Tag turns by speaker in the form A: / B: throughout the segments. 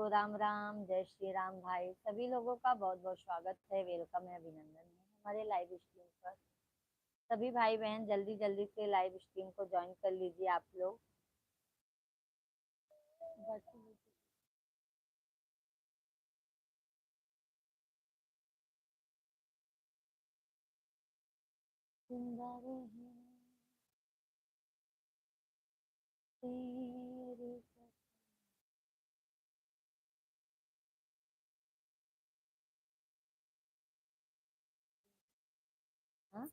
A: राम राम, जय श्री राम भाई। सभी लोगों का बहुत बहुत स्वागत है, वेलकम है, अभिनंदन है हमारे लाइव स्ट्रीम पर। सभी भाई बहन जल्दी जल्दी से लाइव स्ट्रीम को ज्वाइन कर लीजिए आप लोग। जिंदा रहे तेरे साथ। हाँ,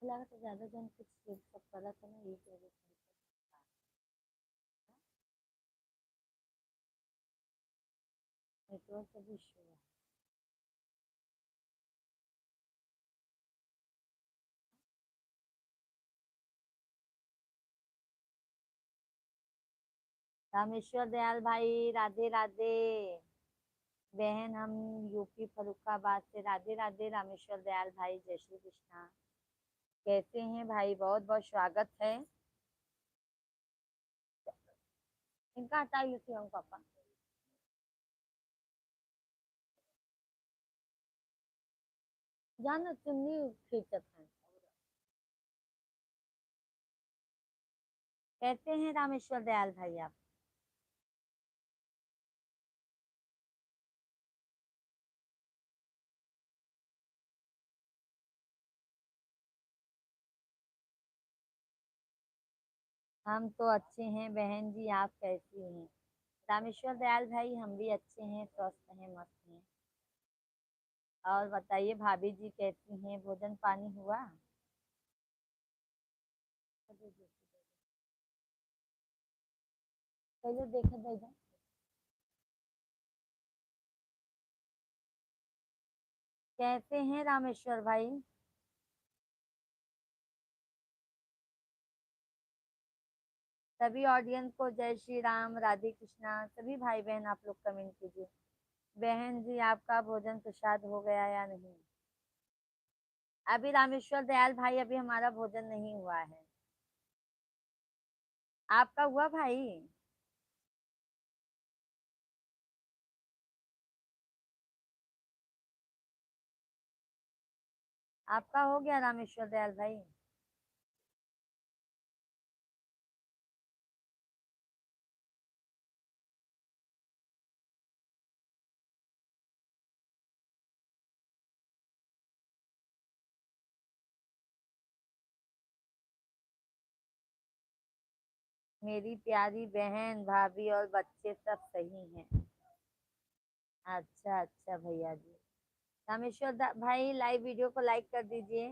A: लगा तो ज्यादा जन कुछ सब करा था ना, ये कह रहे थे। नेटवर्क का भी इशू है। रामेश्वर दयाल भाई, राधे राधे। बहन हम यूपी फरुखाबाद से, राधे राधे रामेश्वर दयाल भाई, जय श्री कृष्णा। कैसे हैं भाई? बहुत बहुत स्वागत है। इनका हटाइए थे हम पापा। जाना चुन्नी खींचत है। कहते हैं रामेश्वर दयाल भाई आप। हम तो अच्छे हैं बहन जी, आप कैसी हैं? रामेश्वर दयाल भाई हम भी अच्छे हैं, स्वस्थ हैं, मस्त हैं। और बताइए भाभी जी कैसी हैं? भोजन पानी हुआ? पहले देखा जाएगा। कैसे हैं रामेश्वर भाई? सभी ऑडियंस को जय श्री राम, राधे कृष्णा। सभी भाई बहन आप लोग कमेंट कीजिए। बहन जी आपका भोजन प्रसाद हो गया या नहीं? अभी रामेश्वर दयाल भाई अभी हमारा भोजन नहीं हुआ है। आपका हुआ भाई? आपका हो गया रामेश्वर दयाल भाई? मेरी प्यारी बहन भाभी और बच्चे सब सही हैं। अच्छा अच्छा भैया जी। रामेश्वर भाई लाइव वीडियो को लाइक कर दीजिए।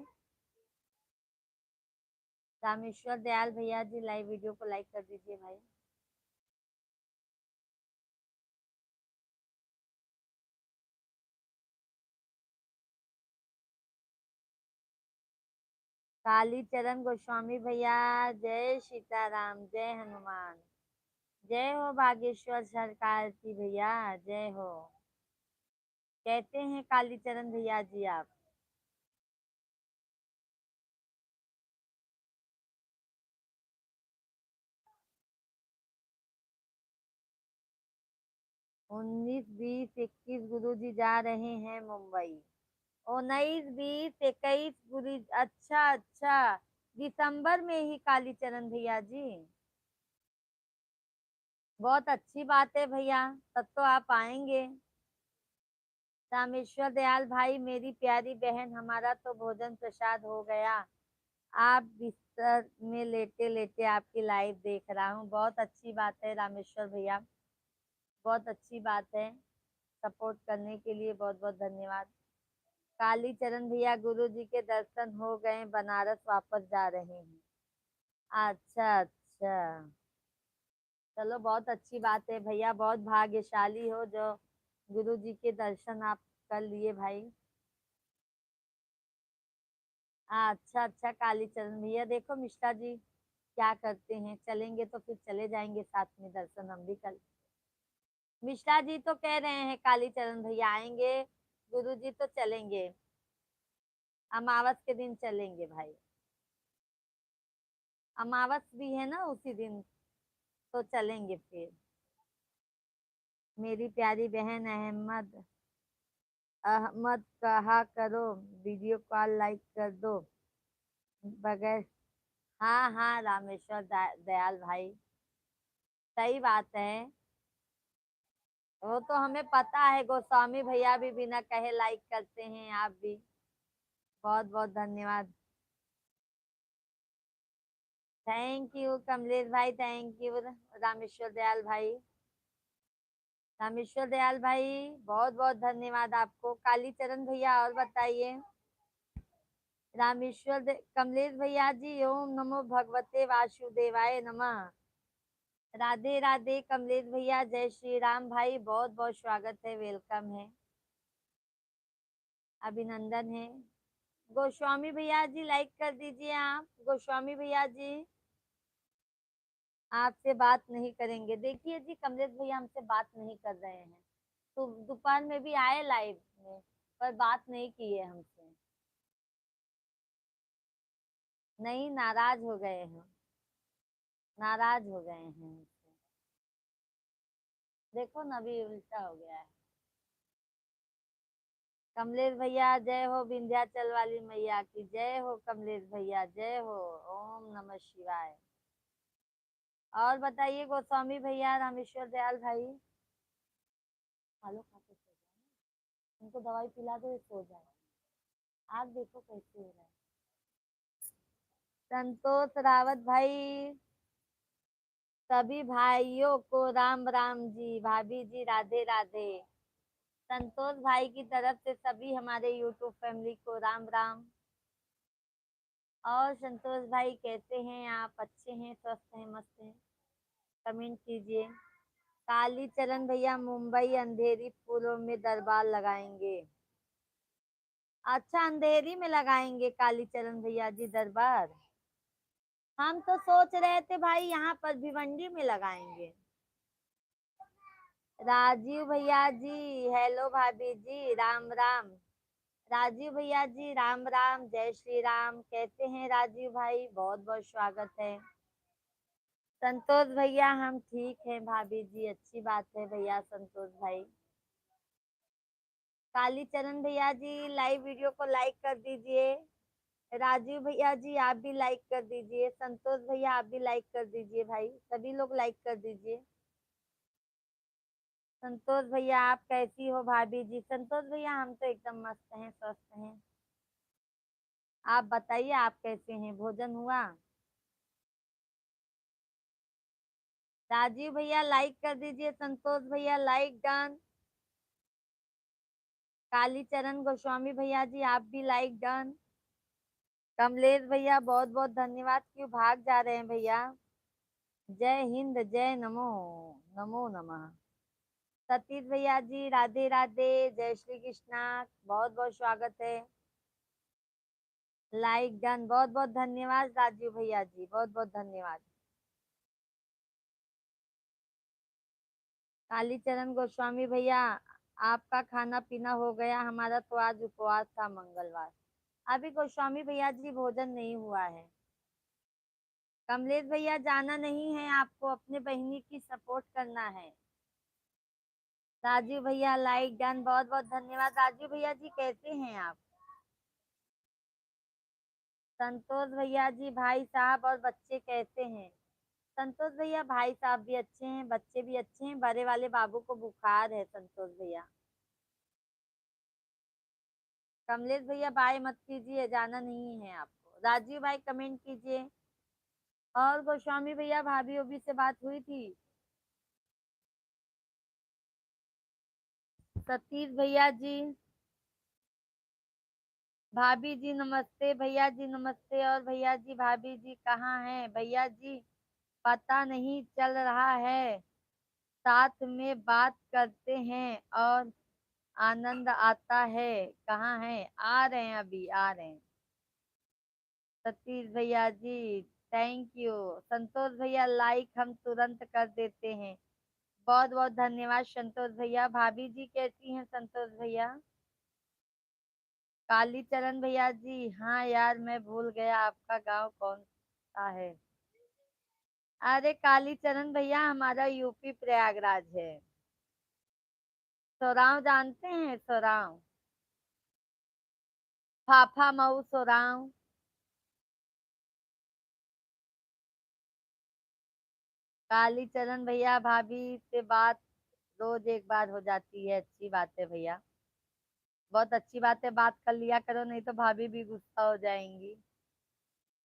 A: रामेश्वर दयाल भैया जी लाइव वीडियो को लाइक कर दीजिए भाई। काली चरण गोस्वामी भैया, जय सीताराम, जय हनुमान। जय हो बागेश्वर सरकार की भैया, जय हो। कहते हैं कालीचरण भैया जी आप। 19, 20, 21 गुरु जी जा रहे हैं मुंबई। 19, 20, 21 गुरु। अच्छा अच्छा, दिसंबर में ही कालीचरण भैया जी। बहुत अच्छी बात है भैया, तब तो आप आएंगे। रामेश्वर दयाल भाई मेरी प्यारी बहन, हमारा तो भोजन प्रसाद हो गया। आप बिस्तर में लेटे लेटे आपकी लाइव देख रहा हूँ, बहुत अच्छी बात है रामेश्वर भैया, बहुत अच्छी बात है। सपोर्ट करने के लिए बहुत बहुत धन्यवाद। काली चरण भैया गुरु जी के दर्शन हो गए, बनारस वापस जा रहे हैं। अच्छा अच्छा, चलो बहुत अच्छी बात है भैया, बहुत भाग्यशाली हो जो गुरु जी के दर्शन आप कर लिए भाई। अच्छा अच्छा कालीचरण भैया, देखो मिश्रा जी क्या करते हैं, चलेंगे तो फिर चले जाएंगे साथ में, दर्शन हम भी कर। मिश्रा जी तो कह रहे हैं कालीचरण भैया आएंगे, गुरु जी तो चलेंगे, अमावस के दिन चलेंगे भाई। अमावस भी है ना उसी दिन, तो चलेंगे फिर। मेरी प्यारी बहन अहमद अहमद कहा करो, वीडियो कॉल लाइक कर दो बगैर। हाँ हाँ रामेश्वर दयाल भाई, सही बात है। वो तो हमें पता है, गोस्वामी भैया भी बिना कहे लाइक करते हैं, आप भी बहुत बहुत धन्यवाद। थैंक यू कमलेश भाई, थैंक यू रामेश्वर दयाल भाई। रामेश्वर दयाल भाई बहुत बहुत धन्यवाद आपको। कालीचरण भैया और बताइए। कमलेश भैया जी, ओम नमो भगवते वासुदेवाय नमः। राधे राधे कमलेश भैया, जय श्री राम भाई, बहुत बहुत स्वागत है, वेलकम है, अभिनंदन है। गोस्वामी भैया जी लाइक कर दीजिए आप। गोस्वामी भैया जी आपसे बात नहीं करेंगे, देखिए जी कमलेश भैया हमसे बात नहीं कर रहे हैं। तो दोपहर में भी आए लाइव में, पर बात नहीं की है हमसे। नहीं, नाराज हो गए हैं, नाराज हो गए हैं हमसे। देखो ना अभी उल्टा हो गया है। कमलेश भैया जय हो, विंध्याचल वाली मैया की जय हो। कमलेश भैया जय हो, ओम नमः शिवाय। और बताइए गोस्वामी भैया, रामेश्वर दयाल भाई। आलो खा के सो जाए, उनको दवाई पिला दो, ये सो जाए। आग देखो कैसे हो रहा है। संतोष रावत भाई, सभी भाइयों को राम राम जी, भाभी जी राधे राधे। संतोष भाई की तरफ से सभी हमारे यूट्यूब फैमिली को राम राम। और संतोष भाई कैसे हैं आप? अच्छे हैं, स्वस्थ हैं, मस्त हैं? कमेंट कीजिए। कालीचरण भैया मुंबई अंधेरी फूलों में दरबार लगाएंगे। अच्छा, अंधेरी में लगाएंगे कालीचरण भैया जी दरबार। हम तो सोच रहे थे भाई यहाँ पर भिवंडी में लगाएंगे। राजीव भैया जी हेलो, भाभी जी राम राम। राजीव भैया जी राम राम, जय श्री राम। कैसे हैं राजीव भाई? बहुत बहुत स्वागत है। संतोष भैया हम ठीक हैं भाभी जी, अच्छी बात है भैया संतोष भाई। कालीचरण भैया जी लाइव वीडियो को लाइक कर दीजिए। राजीव भैया जी आप भी लाइक कर दीजिए। संतोष भैया आप भी लाइक कर दीजिए भाई, सभी लोग लाइक कर दीजिए। संतोष भैया आप कैसी हो भाभी जी? संतोष भैया हम तो एकदम मस्त हैं, स्वस्थ हैं। आप बताइए आप कैसे हैं? भोजन हुआ? राजीव भैया लाइक कर दीजिए। संतोष भैया लाइक डन। कालीचरण गोस्वामी भैया जी आप भी लाइक डन। कमलेश भैया बहुत बहुत धन्यवाद। क्यों भाग जा रहे हैं भैया? जय हिंद, जय नमो, नमो नमः। सतीश भैया जी राधे राधे, जय श्री कृष्णा, बहुत बहुत स्वागत है। लाइक डन, बहुत बहुत धन्यवाद राजीव भैया जी, बहुत बहुत धन्यवाद। कालीचरण गोस्वामी भैया आपका खाना पीना हो गया? हमारा तो आज उपवास था, मंगलवार। अभी गोस्वामी भैया जी भोजन नहीं हुआ है। कमलेश भैया जाना नहीं है आपको, अपने बहिनी की सपोर्ट करना है। राजीव भैया लाइक डन, बहुत बहुत धन्यवाद। राजीव भैया जी कैसे हैं आप? संतोष भैया जी भाई साहब और बच्चे कैसे हैं? संतोष भैया भाई साहब भी अच्छे हैं, बच्चे भी अच्छे हैं। बड़े वाले बाबू को बुखार है संतोष भैया। कमलेश भैया बाय मत कीजिए, जाना नहीं है आपको। राजीव भाई कमेंट कीजिए। और गोस्वामी भैया भाभी ओभी से बात हुई थी? सतीश भैया जी, भाभी जी नमस्ते, भैया जी नमस्ते। और भैया जी भाभी जी कहाँ हैं? भैया जी पता नहीं चल रहा है, साथ में बात करते हैं और आनंद आता है। कहाँ हैं? आ रहे हैं, अभी आ रहे हैं। सतीश भैया जी थैंक यू। संतोष भैया लाइक हम तुरंत कर देते हैं, बहुत बहुत धन्यवाद संतोष भैया। भाभी जी कैसी हैं संतोष भैया? कालीचरण भैया जी हाँ यार मैं भूल गया, आपका गांव कौन सा है? अरे कालीचरण भैया हमारा यूपी प्रयागराज है। सोराव जानते हैं? सोराव, फाफा मऊ सोराव। कालीचरण भैया भाभी से बात रोज एक बार हो जाती है, अच्छी बात है भैया, बहुत अच्छी बात है, बात कर लिया करो, नहीं तो भाभी भी गुस्सा हो जाएंगी।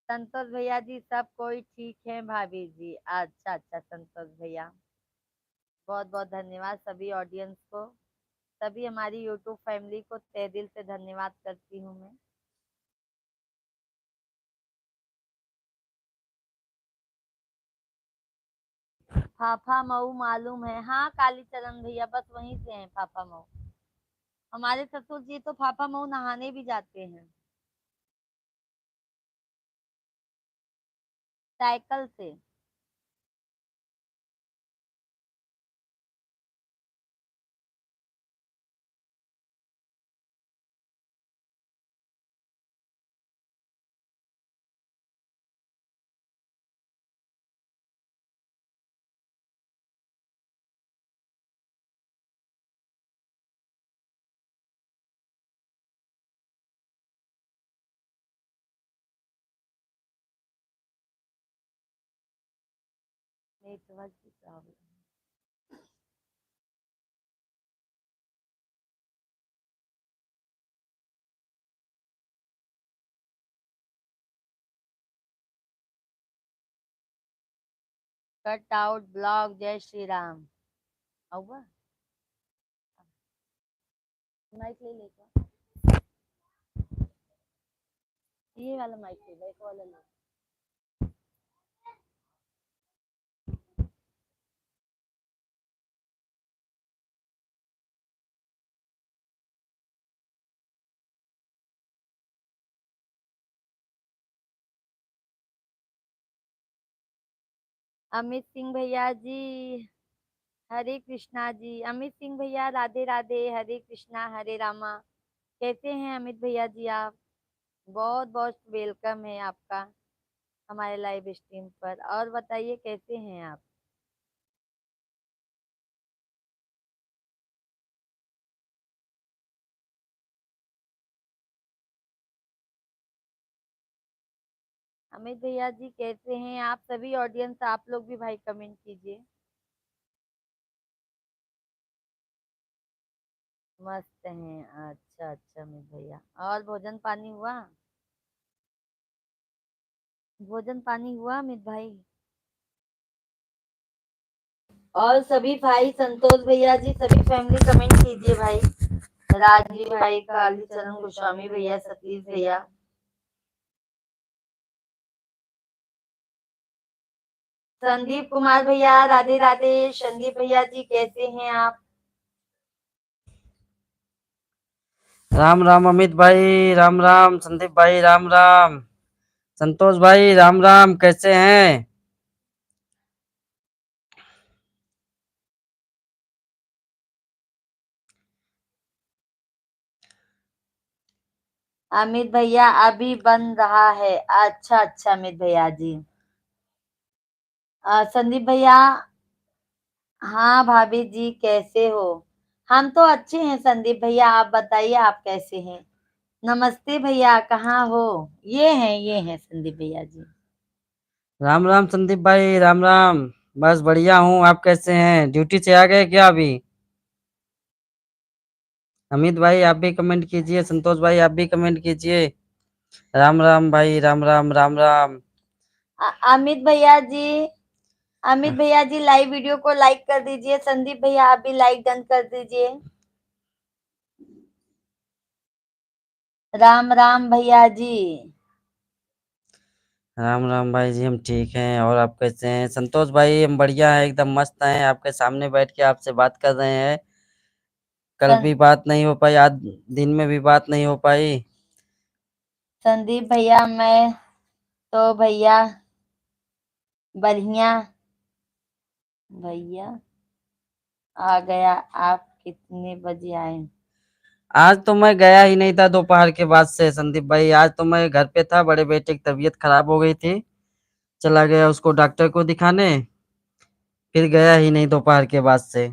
A: संतोष भैया जी सब कोई ठीक है भाभी जी। अच्छा अच्छा संतोष भैया, बहुत बहुत धन्यवाद सभी ऑडियंस को, सभी हमारी यूट्यूब फैमिली को तहे दिल से धन्यवाद करती हूँ मैं। फाफा मऊ मालूम है? हाँ कालीचरण भैया बस वहीं से हैं फाफा मऊ। हमारे ससुर जी तो फाफा मऊ नहाने भी जाते हैं, साइकिल से। नेटवर्क की प्रॉब्लम। कट आउट ब्लॉग, जय श्री राम। हुआ माइक ले लेगा, ये वाला माइक ले, बैक वाला ले। अमित सिंह भैया जी, हरे कृष्णा जी। अमित सिंह भैया राधे राधे, हरे कृष्णा हरे रामा। कैसे हैं अमित भैया जी आप? बहुत बहुत वेलकम है आपका हमारे लाइव स्ट्रीम पर। और बताइए कैसे हैं आप? अमित भैया जी कैसे हैं आप? सभी ऑडियंस आप लोग भी भाई कमेंट कीजिए। मस्त हैं, अच्छा अच्छा अमित भैया। और भोजन पानी हुआ? भोजन पानी हुआ अमित भाई? और सभी भाई संतोष भैया जी सभी फैमिली कमेंट कीजिए भाई। राजीव भाई, कालीचरण गोस्वामी भैया, सतीश भैया। संदीप कुमार भैया राधे राधे। संदीप भैया जी कैसे हैं आप?
B: राम राम अमित भाई, राम राम संदीप भाई, राम राम संतोष भाई, राम राम, कैसे हैं?
A: अमित भैया अभी बन रहा है। अच्छा अच्छा अमित भैया जी। संदीप भैया, हाँ भाभी जी कैसे हो? हम तो अच्छे हैं संदीप भैया, आप बताइए आप कैसे हैं? नमस्ते भैया, कहाँ हो? ये हैं संदीप भैया जी।
B: राम राम संदीप भाई, राम राम। बस बढ़िया हूँ, आप कैसे हैं? ड्यूटी से आ गए क्या अभी? अमित भाई आप भी कमेंट कीजिए, संतोष भाई आप भी कमेंट कीजिए। राम राम भाई, राम राम, राम राम।
A: अमित भैया जी, अमित भैया जी लाइव वीडियो को लाइक कर दीजिए। संदीप भैया आप भी लाइक डन कर दीजिए। राम राम भैया जी।
B: राम राम भाई जी, हम ठीक हैं। और आप कैसे हैं? संतोष भाई हम बढ़िया हैं, एकदम मस्त हैं, आपके सामने बैठ के आपसे बात कर रहे हैं। कल भी बात नहीं हो पाई, आज दिन में भी बात नहीं हो पाई।
A: संदीप भैया मैं तो भैया बढ़िया भैया आ गया। आप कितने बजे आए?
B: आज तो मैं गया ही नहीं था दोपहर के बाद से संदीप भाई, आज तो मैं घर पे था, बड़े बेटे की तबीयत खराब हो गई थी, चला गया उसको डॉक्टर को दिखाने, फिर गया ही नहीं दोपहर के बाद से,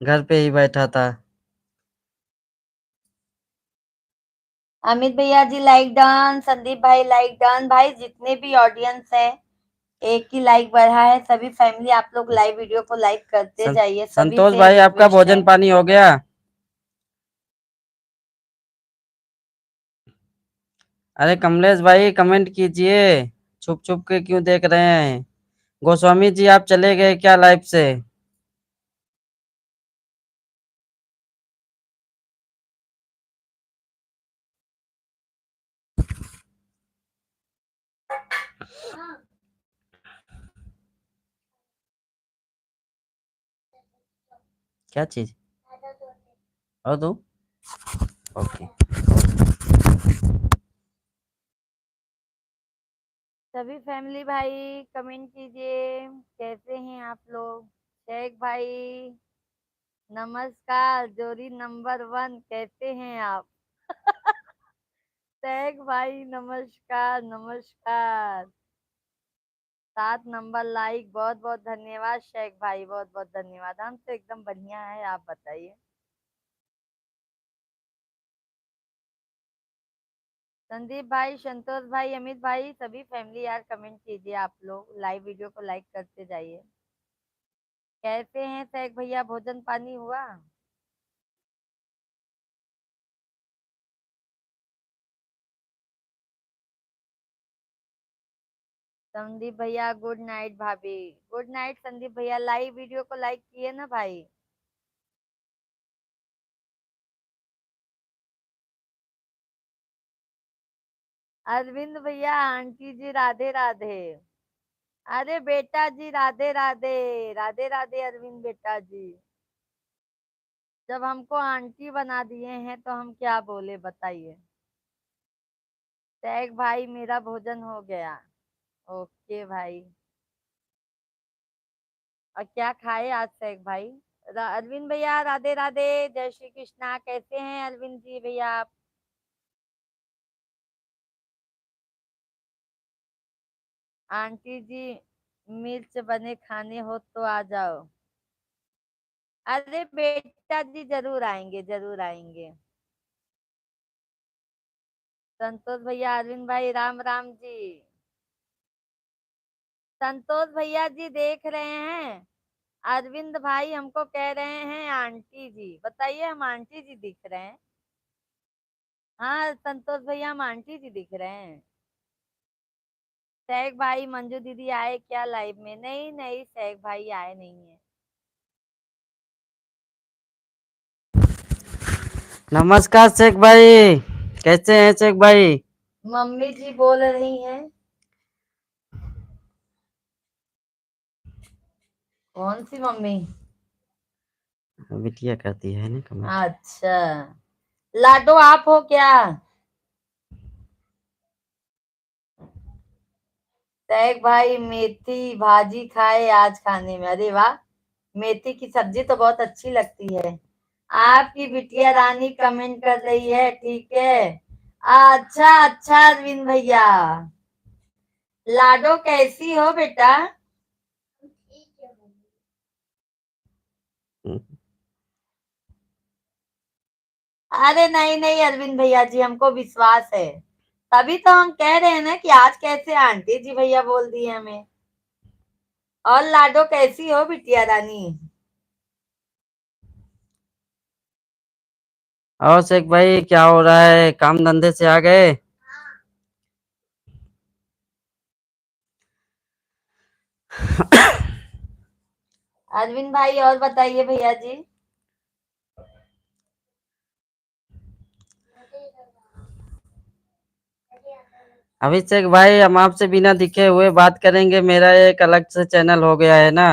B: घर पे ही बैठा था।
A: अमित भैया जी लाइक डन, संदीप भाई लाइक डन। भाई जितने भी ऑडियंस है, एक ही लाइक बढ़ा है। सभी फैमिली आप लोग लाइव वीडियो को लाइक करते जाइए। सभी
B: संतोष
A: से
B: भाई आपका
A: रिक्वेस्ट है।
B: भोजन पानी हो गया? अरे कमलेश भाई कमेंट कीजिए, छुप छुप के क्यों देख रहे हैं? गोस्वामी जी आप चले गए क्या लाइव से? क्या चीज? और दो। ओके।
A: सभी फैमिली भाई कमेंट कीजिए, कैसे हैं आप लोग? शेख भाई नमस्कार, जोड़ी नंबर 1, कैसे हैं आप? शेख भाई नमस्कार नमस्कार। 7 नंबर लाइक, बहुत बहुत धन्यवाद शेख भाई, बहुत बहुत धन्यवाद। हम तो एकदम बढ़िया है, आप बताइए। संदीप भाई, संतोष भाई, अमित भाई, सभी फैमिली यार कमेंट कीजिए। आप लोग लाइव वीडियो को लाइक करते जाइए। कैसे हैं शेख भैया, भोजन पानी हुआ? संदीप भैया गुड नाइट। भाभी गुड नाइट। संदीप भैया लाइव वीडियो को लाइक किए ना भाई? अरविंद भैया, आंटी जी राधे राधे। अरे बेटा जी राधे राधे, राधे राधे अरविंद बेटा जी। जब हमको आंटी बना दिए हैं तो हम क्या बोले बताइए। शेख भाई मेरा भोजन हो गया। ओके भाई। और क्या खाए आज शेख भाई? अरविंद भैया राधे राधे, जय श्री कृष्णा। कैसे हैं अरविंद जी भैया आप? आंटी जी मिर्च बने खाने हो तो आ जाओ। अरे बेटा जी जरूर आएंगे, जरूर आएंगे। संतोष भैया, अरविंद भाई राम राम जी। संतोष भैया जी देख रहे हैं, अरविंद भाई हमको कह रहे हैं आंटी जी। बताइए, हम आंटी जी दिख रहे हैं? हाँ संतोष भैया, हम आंटी जी दिख रहे हैं। शेख भाई मंजू दीदी आए क्या लाइव में? नहीं नहीं, शेख भाई आए नहीं है।
B: नमस्कार शेख भाई, कैसे हैं शेख भाई?
A: मम्मी जी बोल रही हैं। कौन सी मम्मी?
B: बिटिया कहती है ना कमेंट।
A: अच्छा, लाडो आप हो क्या? शेख भाई मेथी भाजी खाए आज खाने में? अरे वाह, मेथी की सब्जी तो बहुत अच्छी लगती है। आपकी बिटिया रानी कमेंट कर रही है, ठीक है। अच्छा अच्छा अरविंद भैया, लाडो कैसी हो बेटा? अरे नहीं नहीं अरविंद भैया जी, हमको विश्वास है। तभी तो हम कह रहे हैं ना कि आज कैसे आंटी जी भैया बोल दिए हमें। और लाडो कैसी हो बिटिया रानी?
B: और शेख भाई क्या हो रहा है, काम धंधे से आ गए?
A: अरविंद भाई और बताइए भैया जी।
B: अभिषेक भाई हम आपसे बिना दिखे हुए बात करेंगे, मेरा एक अलग से चैनल हो गया है ना।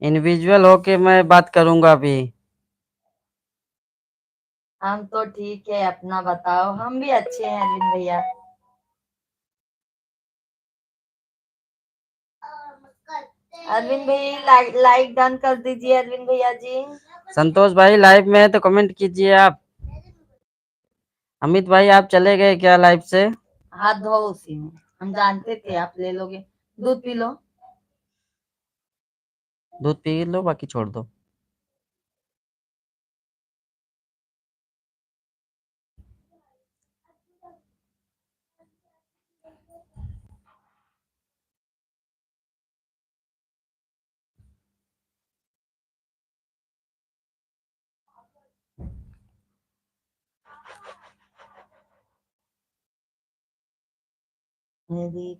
B: इंडिविजुअल होके मैं बात करूंगा अभी।
A: हम तो ठीक है, अपना बताओ। हम भी अच्छे हैं अरविंद भैया। अरविंद भैया लाइक डन कर दीजिए अरविंद भैया जी।
B: संतोष भाई लाइव में है तो कमेंट कीजिए आप। अमित भाई आप चले गए क्या लाइफ से?
A: हाथ धो उसी में, हम जानते थे आप ले लोगे। दूध पी लो।
B: दूध पी लो बाकी छोड़ दो।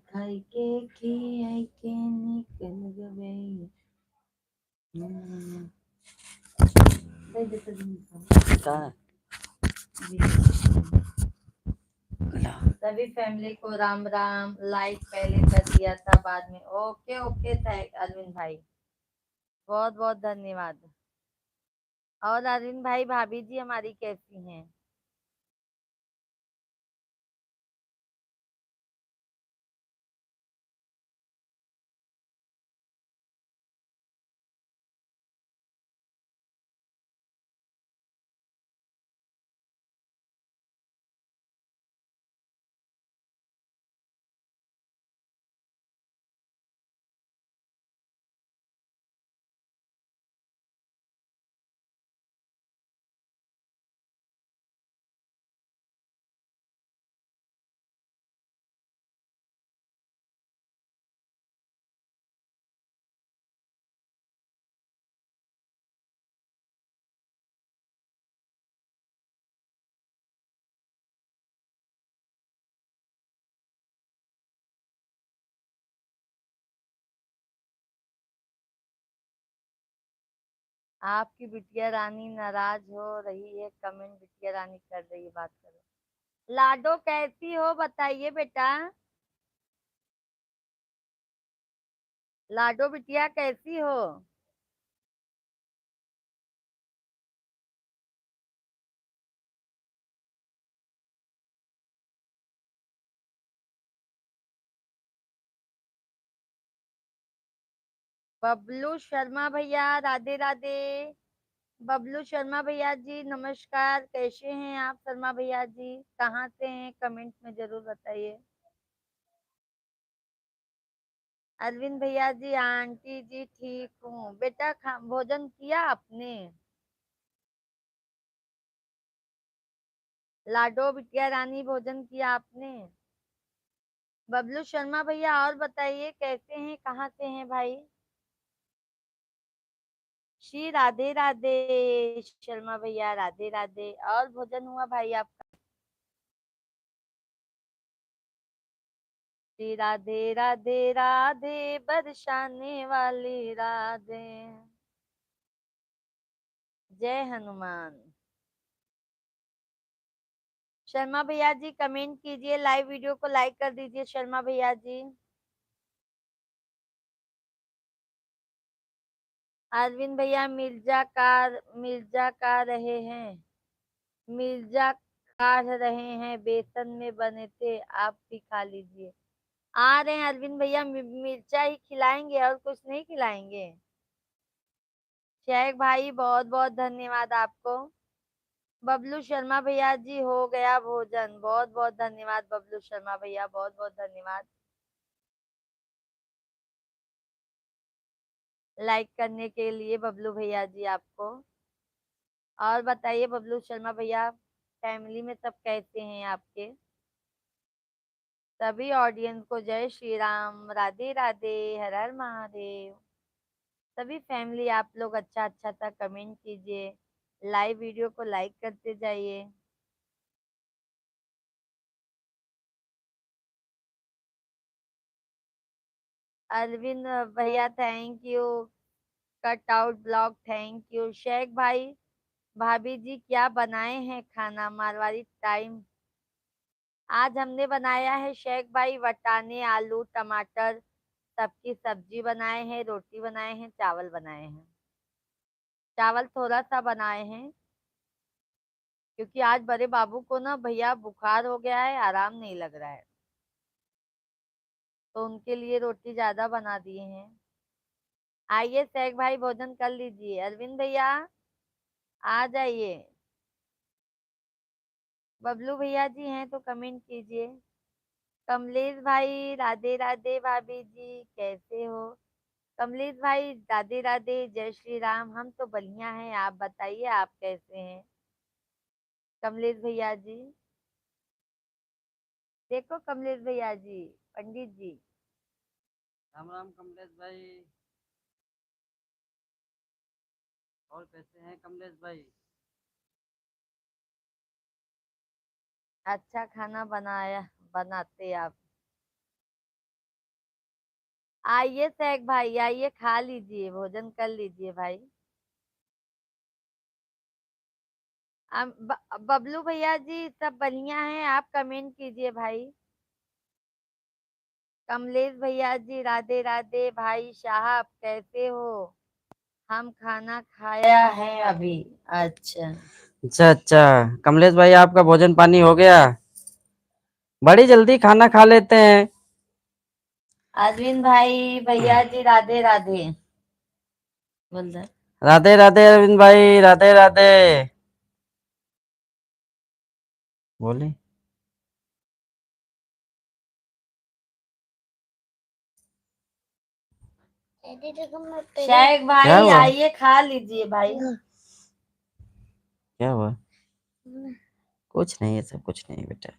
A: खाई के खियाई के निकल गए।
B: क्या है?
A: सभी फैमिली को राम राम। लाइक पहले कर दिया था, बाद में। ओके ओके, थैंक अरविंद भाई, बहुत बहुत धन्यवाद। और अरविंद भाई, भाभी जी हमारी कैसी हैं? आपकी बिटिया रानी नाराज हो रही है, कमेंट बिटिया रानी कर रही है, बात करो। लाडो कैसी हो बताइए बेटा। लाडो बिटिया कैसी हो? बबलू शर्मा भैया राधे राधे। बबलू शर्मा भैया जी नमस्कार, कैसे हैं आप? शर्मा भैया जी कहाँ से हैं, कमेंट में जरूर बताइए। अरविंद भैया जी, आंटी जी ठीक हूँ बेटा। भोजन किया आपने? लाडो बिटिया रानी, भोजन किया आपने? बबलू शर्मा भैया और बताइए कैसे हैं, कहाँ से हैं भाई? श्री राधे राधे। शर्मा भैया राधे राधे। और भोजन हुआ भाई आपका? श्री राधे राधे राधे, बरसाने वाली राधे। जय हनुमान। शर्मा भैया जी कमेंट कीजिए, लाइव वीडियो को लाइक कर दीजिए शर्मा भैया जी। अरविंद भैया मिर्जा का रहे हैं। मिर्जा काढ़ रहे हैं, बेसन में बने थे, आप भी खा लीजिए। आ रहे हैं अरविंद भैया, मिर्चा ही खिलाएंगे और कुछ नहीं खिलाएंगे। शेख भाई बहुत बहुत धन्यवाद आपको। बबलू शर्मा भैया जी हो गया भोजन, बहुत बहुत धन्यवाद बबलू शर्मा भैया, बहुत बहुत धन्यवाद लाइक करने के लिए बबलू भैया जी आपको। और बताइए बबलू शर्मा भैया, फैमिली में सब कैसे हैं आपके? सभी ऑडियंस को जय श्री राम, राधे राधे, हर हर महादेव। सभी फैमिली आप लोग अच्छा अच्छा सा कमेंट कीजिए, लाइव वीडियो को लाइक करते जाइए। अरविंद भैया thank you. Cut out blog thank you. Sheikh भाई, भाभी जी क्या बनाए हैं खाना मारवाड़ी टाइम? आज हमने बनाया है शेख भाई वटाने आलू टमाटर सबकी सब्जी बनाए हैं, रोटी बनाए हैं, चावल बनाए हैं। चावल थोड़ा सा बनाए हैं क्योंकि आज बड़े बाबू को ना भैया बुखार हो गया है, आराम नहीं लग रहा है, तो उनके लिए रोटी ज्यादा बना दिए हैं। आइए शेख भाई भोजन कर लीजिए। अरविंद भैया आ जाइए। बबलू भैया जी हैं तो कमेंट कीजिए। कमलेश भाई राधे राधे, भाभी जी कैसे हो? कमलेश भाई राधे राधे, जय श्री राम। हम तो बढ़िया हैं, आप बताइए आप कैसे हैं कमलेश भैया जी? देखो कमलेश भैया जी, पंडित जी।
B: राम राम कमलेश भाई, और कैसे हैं कमलेश भाई?
A: अच्छा खाना बनाते आप। आइए शेख भाई, आइए खा लीजिए, भोजन कर लीजिए भाई। बबलू भैया जी सब बढ़िया हैं, आप कमेंट कीजिए भाई। कमलेश भैया जी राधे राधे, भाई साहब कैसे हो? हम खाना खाया है अभी। अच्छा
B: अच्छा अच्छा, कमलेश भाई आपका भोजन पानी हो गया? बड़ी जल्दी खाना खा लेते हैं।
A: अरविंद भाई, भैया जी राधे राधे बोल रहे।
B: राधे राधे अरविंद भाई, राधे राधे। बोले
A: शेख
B: क्या
A: भाई
B: हुआ?
A: आइए खा लीजिए भाई।
B: क्या हुआ? कुछ नहीं है, सब कुछ नहीं बेटा,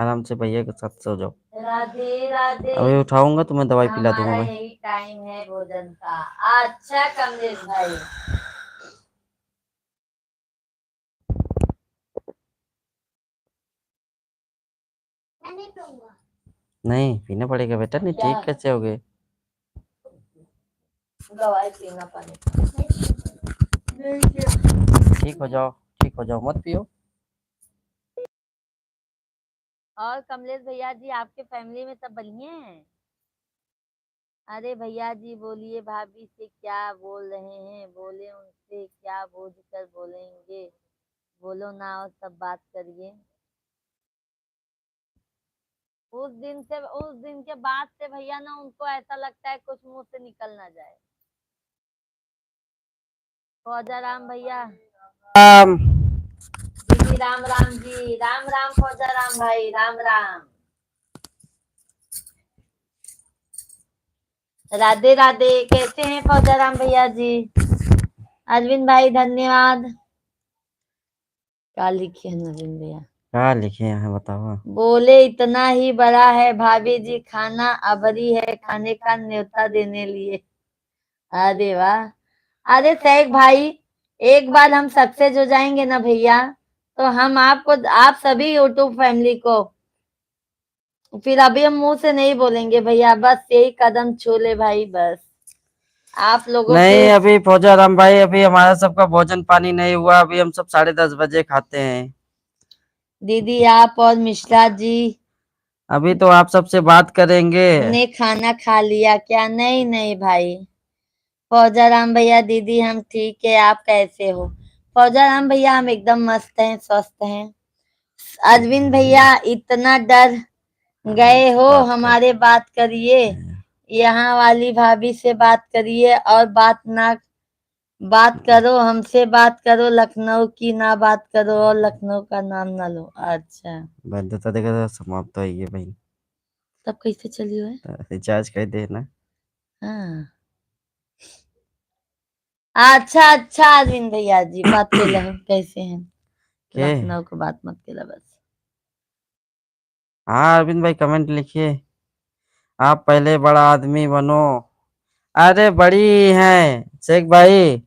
B: आराम से भैया के साथ सो जाओ।
A: राधे राधे।
B: अभी उठाऊंगा तो मैं दवाई पिला दूंगा
A: हमारा
B: मैं।
A: यही टाइम है भोजन का। अच्छा कमलेश भाई।
B: नहीं पीना पड़ेगा बेटा, नहीं
A: क्या?
B: ठीक कैसे हो गए?
A: दवाई पीना पड़ेगा।
B: ठीक हो जाओ, ठीक हो जाओ, मत पियो।
A: और कमलेश भैया जी आपके फैमिली में सब बढ़िया हैं? अरे भैया जी बोलिए, भाभी से क्या बोल रहे हैं, बोले उनसे क्या बोझ कर बोलेंगे, बोलो ना और सब बात करिए। उस दिन के बाद से भैया ना उनको ऐसा लगता है कुछ मुंह से निकल ना जाए। फौजा राम भैया।
B: राम
A: दीदी राम राम जी, राम राम फौजा राम भाई, राम राम। राधे राधे, कैसे हैं फौजा राम भैया जी? अरविंद भाई धन्यवाद। क्या लिखे हैं अरविंद भैया?
B: क्या लिखे यहाँ बताओ?
A: बोले इतना ही बड़ा है भाभी जी, खाना अबरी है, खाने का न्योता देने लिए। अरे वाह। अरे शेख भाई, एक बार हम सक्सेस हो जाएंगे ना भैया, तो हम आपको, आप सभी यूट्यूब फैमिली को, फिर अभी हम मुंह से नहीं बोलेंगे भैया, बस यही कदम छू ले भाई, बस आप लोगों के।
B: नहीं अभी फौजा राम भाई, अभी हमारा सबका भोजन पानी नहीं हुआ, अभी हम सब 10:30 बजे खाते हैं।
A: दीदी आप और मिश्रा जी
B: अभी तो आप सबसे बात करेंगे।
A: ने खाना खा लिया क्या? नहीं नहीं भाई। फौजा राम भैया दीदी हम ठीक है, आप कैसे हो? फौजा राम भैया हम एकदम मस्त हैं, स्वस्थ हैं। अरविंद भैया इतना डर गए हो हमारे, बात करिए, यहाँ वाली भाभी से बात करिए, और बात करो, हमसे बात करो, लखनऊ की ना बात करो, और लखनऊ का नाम ना लो। अच्छा
B: बाध्यता देखा समाप्त है ये भाई,
A: तब कैसे चली हो है?
B: रिचार्ज कर देना।
A: हाँ अच्छा अच्छा अरविंद भैया जी बात कर लो, कैसे हैं?
B: के
A: लखनऊ को बात मत करो बस।
B: हाँ अरविंद भाई कमेंट लिखिए, आप पहले बड़ा आदमी बनो। अरे बड़ी हैं शेख भाई,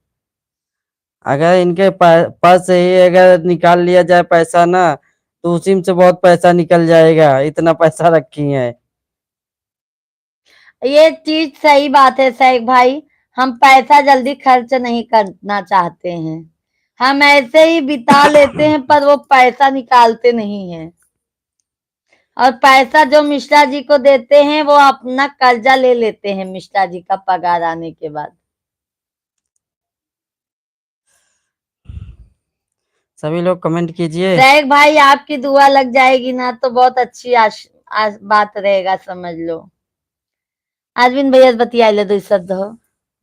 B: अगर इनके पास से ही अगर निकाल लिया जाए पैसा ना, तो उसी में से बहुत पैसा निकल जाएगा, इतना पैसा रखी है।
A: ये चीज सही बात है शेख भाई, हम पैसा जल्दी खर्च नहीं करना चाहते हैं, हम ऐसे ही बिता लेते हैं, पर वो पैसा निकालते नहीं हैं। और पैसा जो मिश्रा जी को देते हैं वो अपना कर्जा ले लेते हैं मिश्रा जी का पगार आने के बाद।
B: सभी लोग कमेंट कीजिए।
A: शेख भाई आपकी दुआ लग जाएगी ना तो बहुत अच्छी बात रहेगा, समझ लो। अरविंद भैया बतिया ले दो शब्द हो।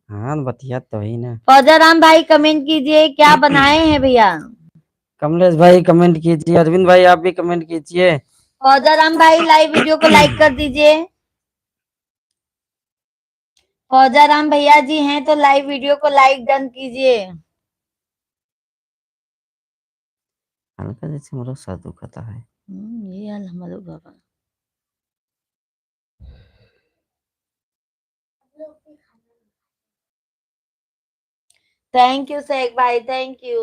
B: हाँ बतिया तो ही ना।
A: फौजा राम भाई कमेंट कीजिए, क्या बनाए हैं भैया?
B: कमलेश भाई कमेंट कीजिए, अरविंद भाई आप भी कमेंट कीजिए।
A: फौजाराम भाई लाइव वीडियो को लाइक कर दीजिए। फौजाराम भैया जी हैं तो लाइव वीडियो को लाइक डन कीजिए।
B: हल्का जैसे मोरो सर दुखता है।
A: ये हाल हमारो बाबा। थैंक यू शेख भाई, थैंक यू।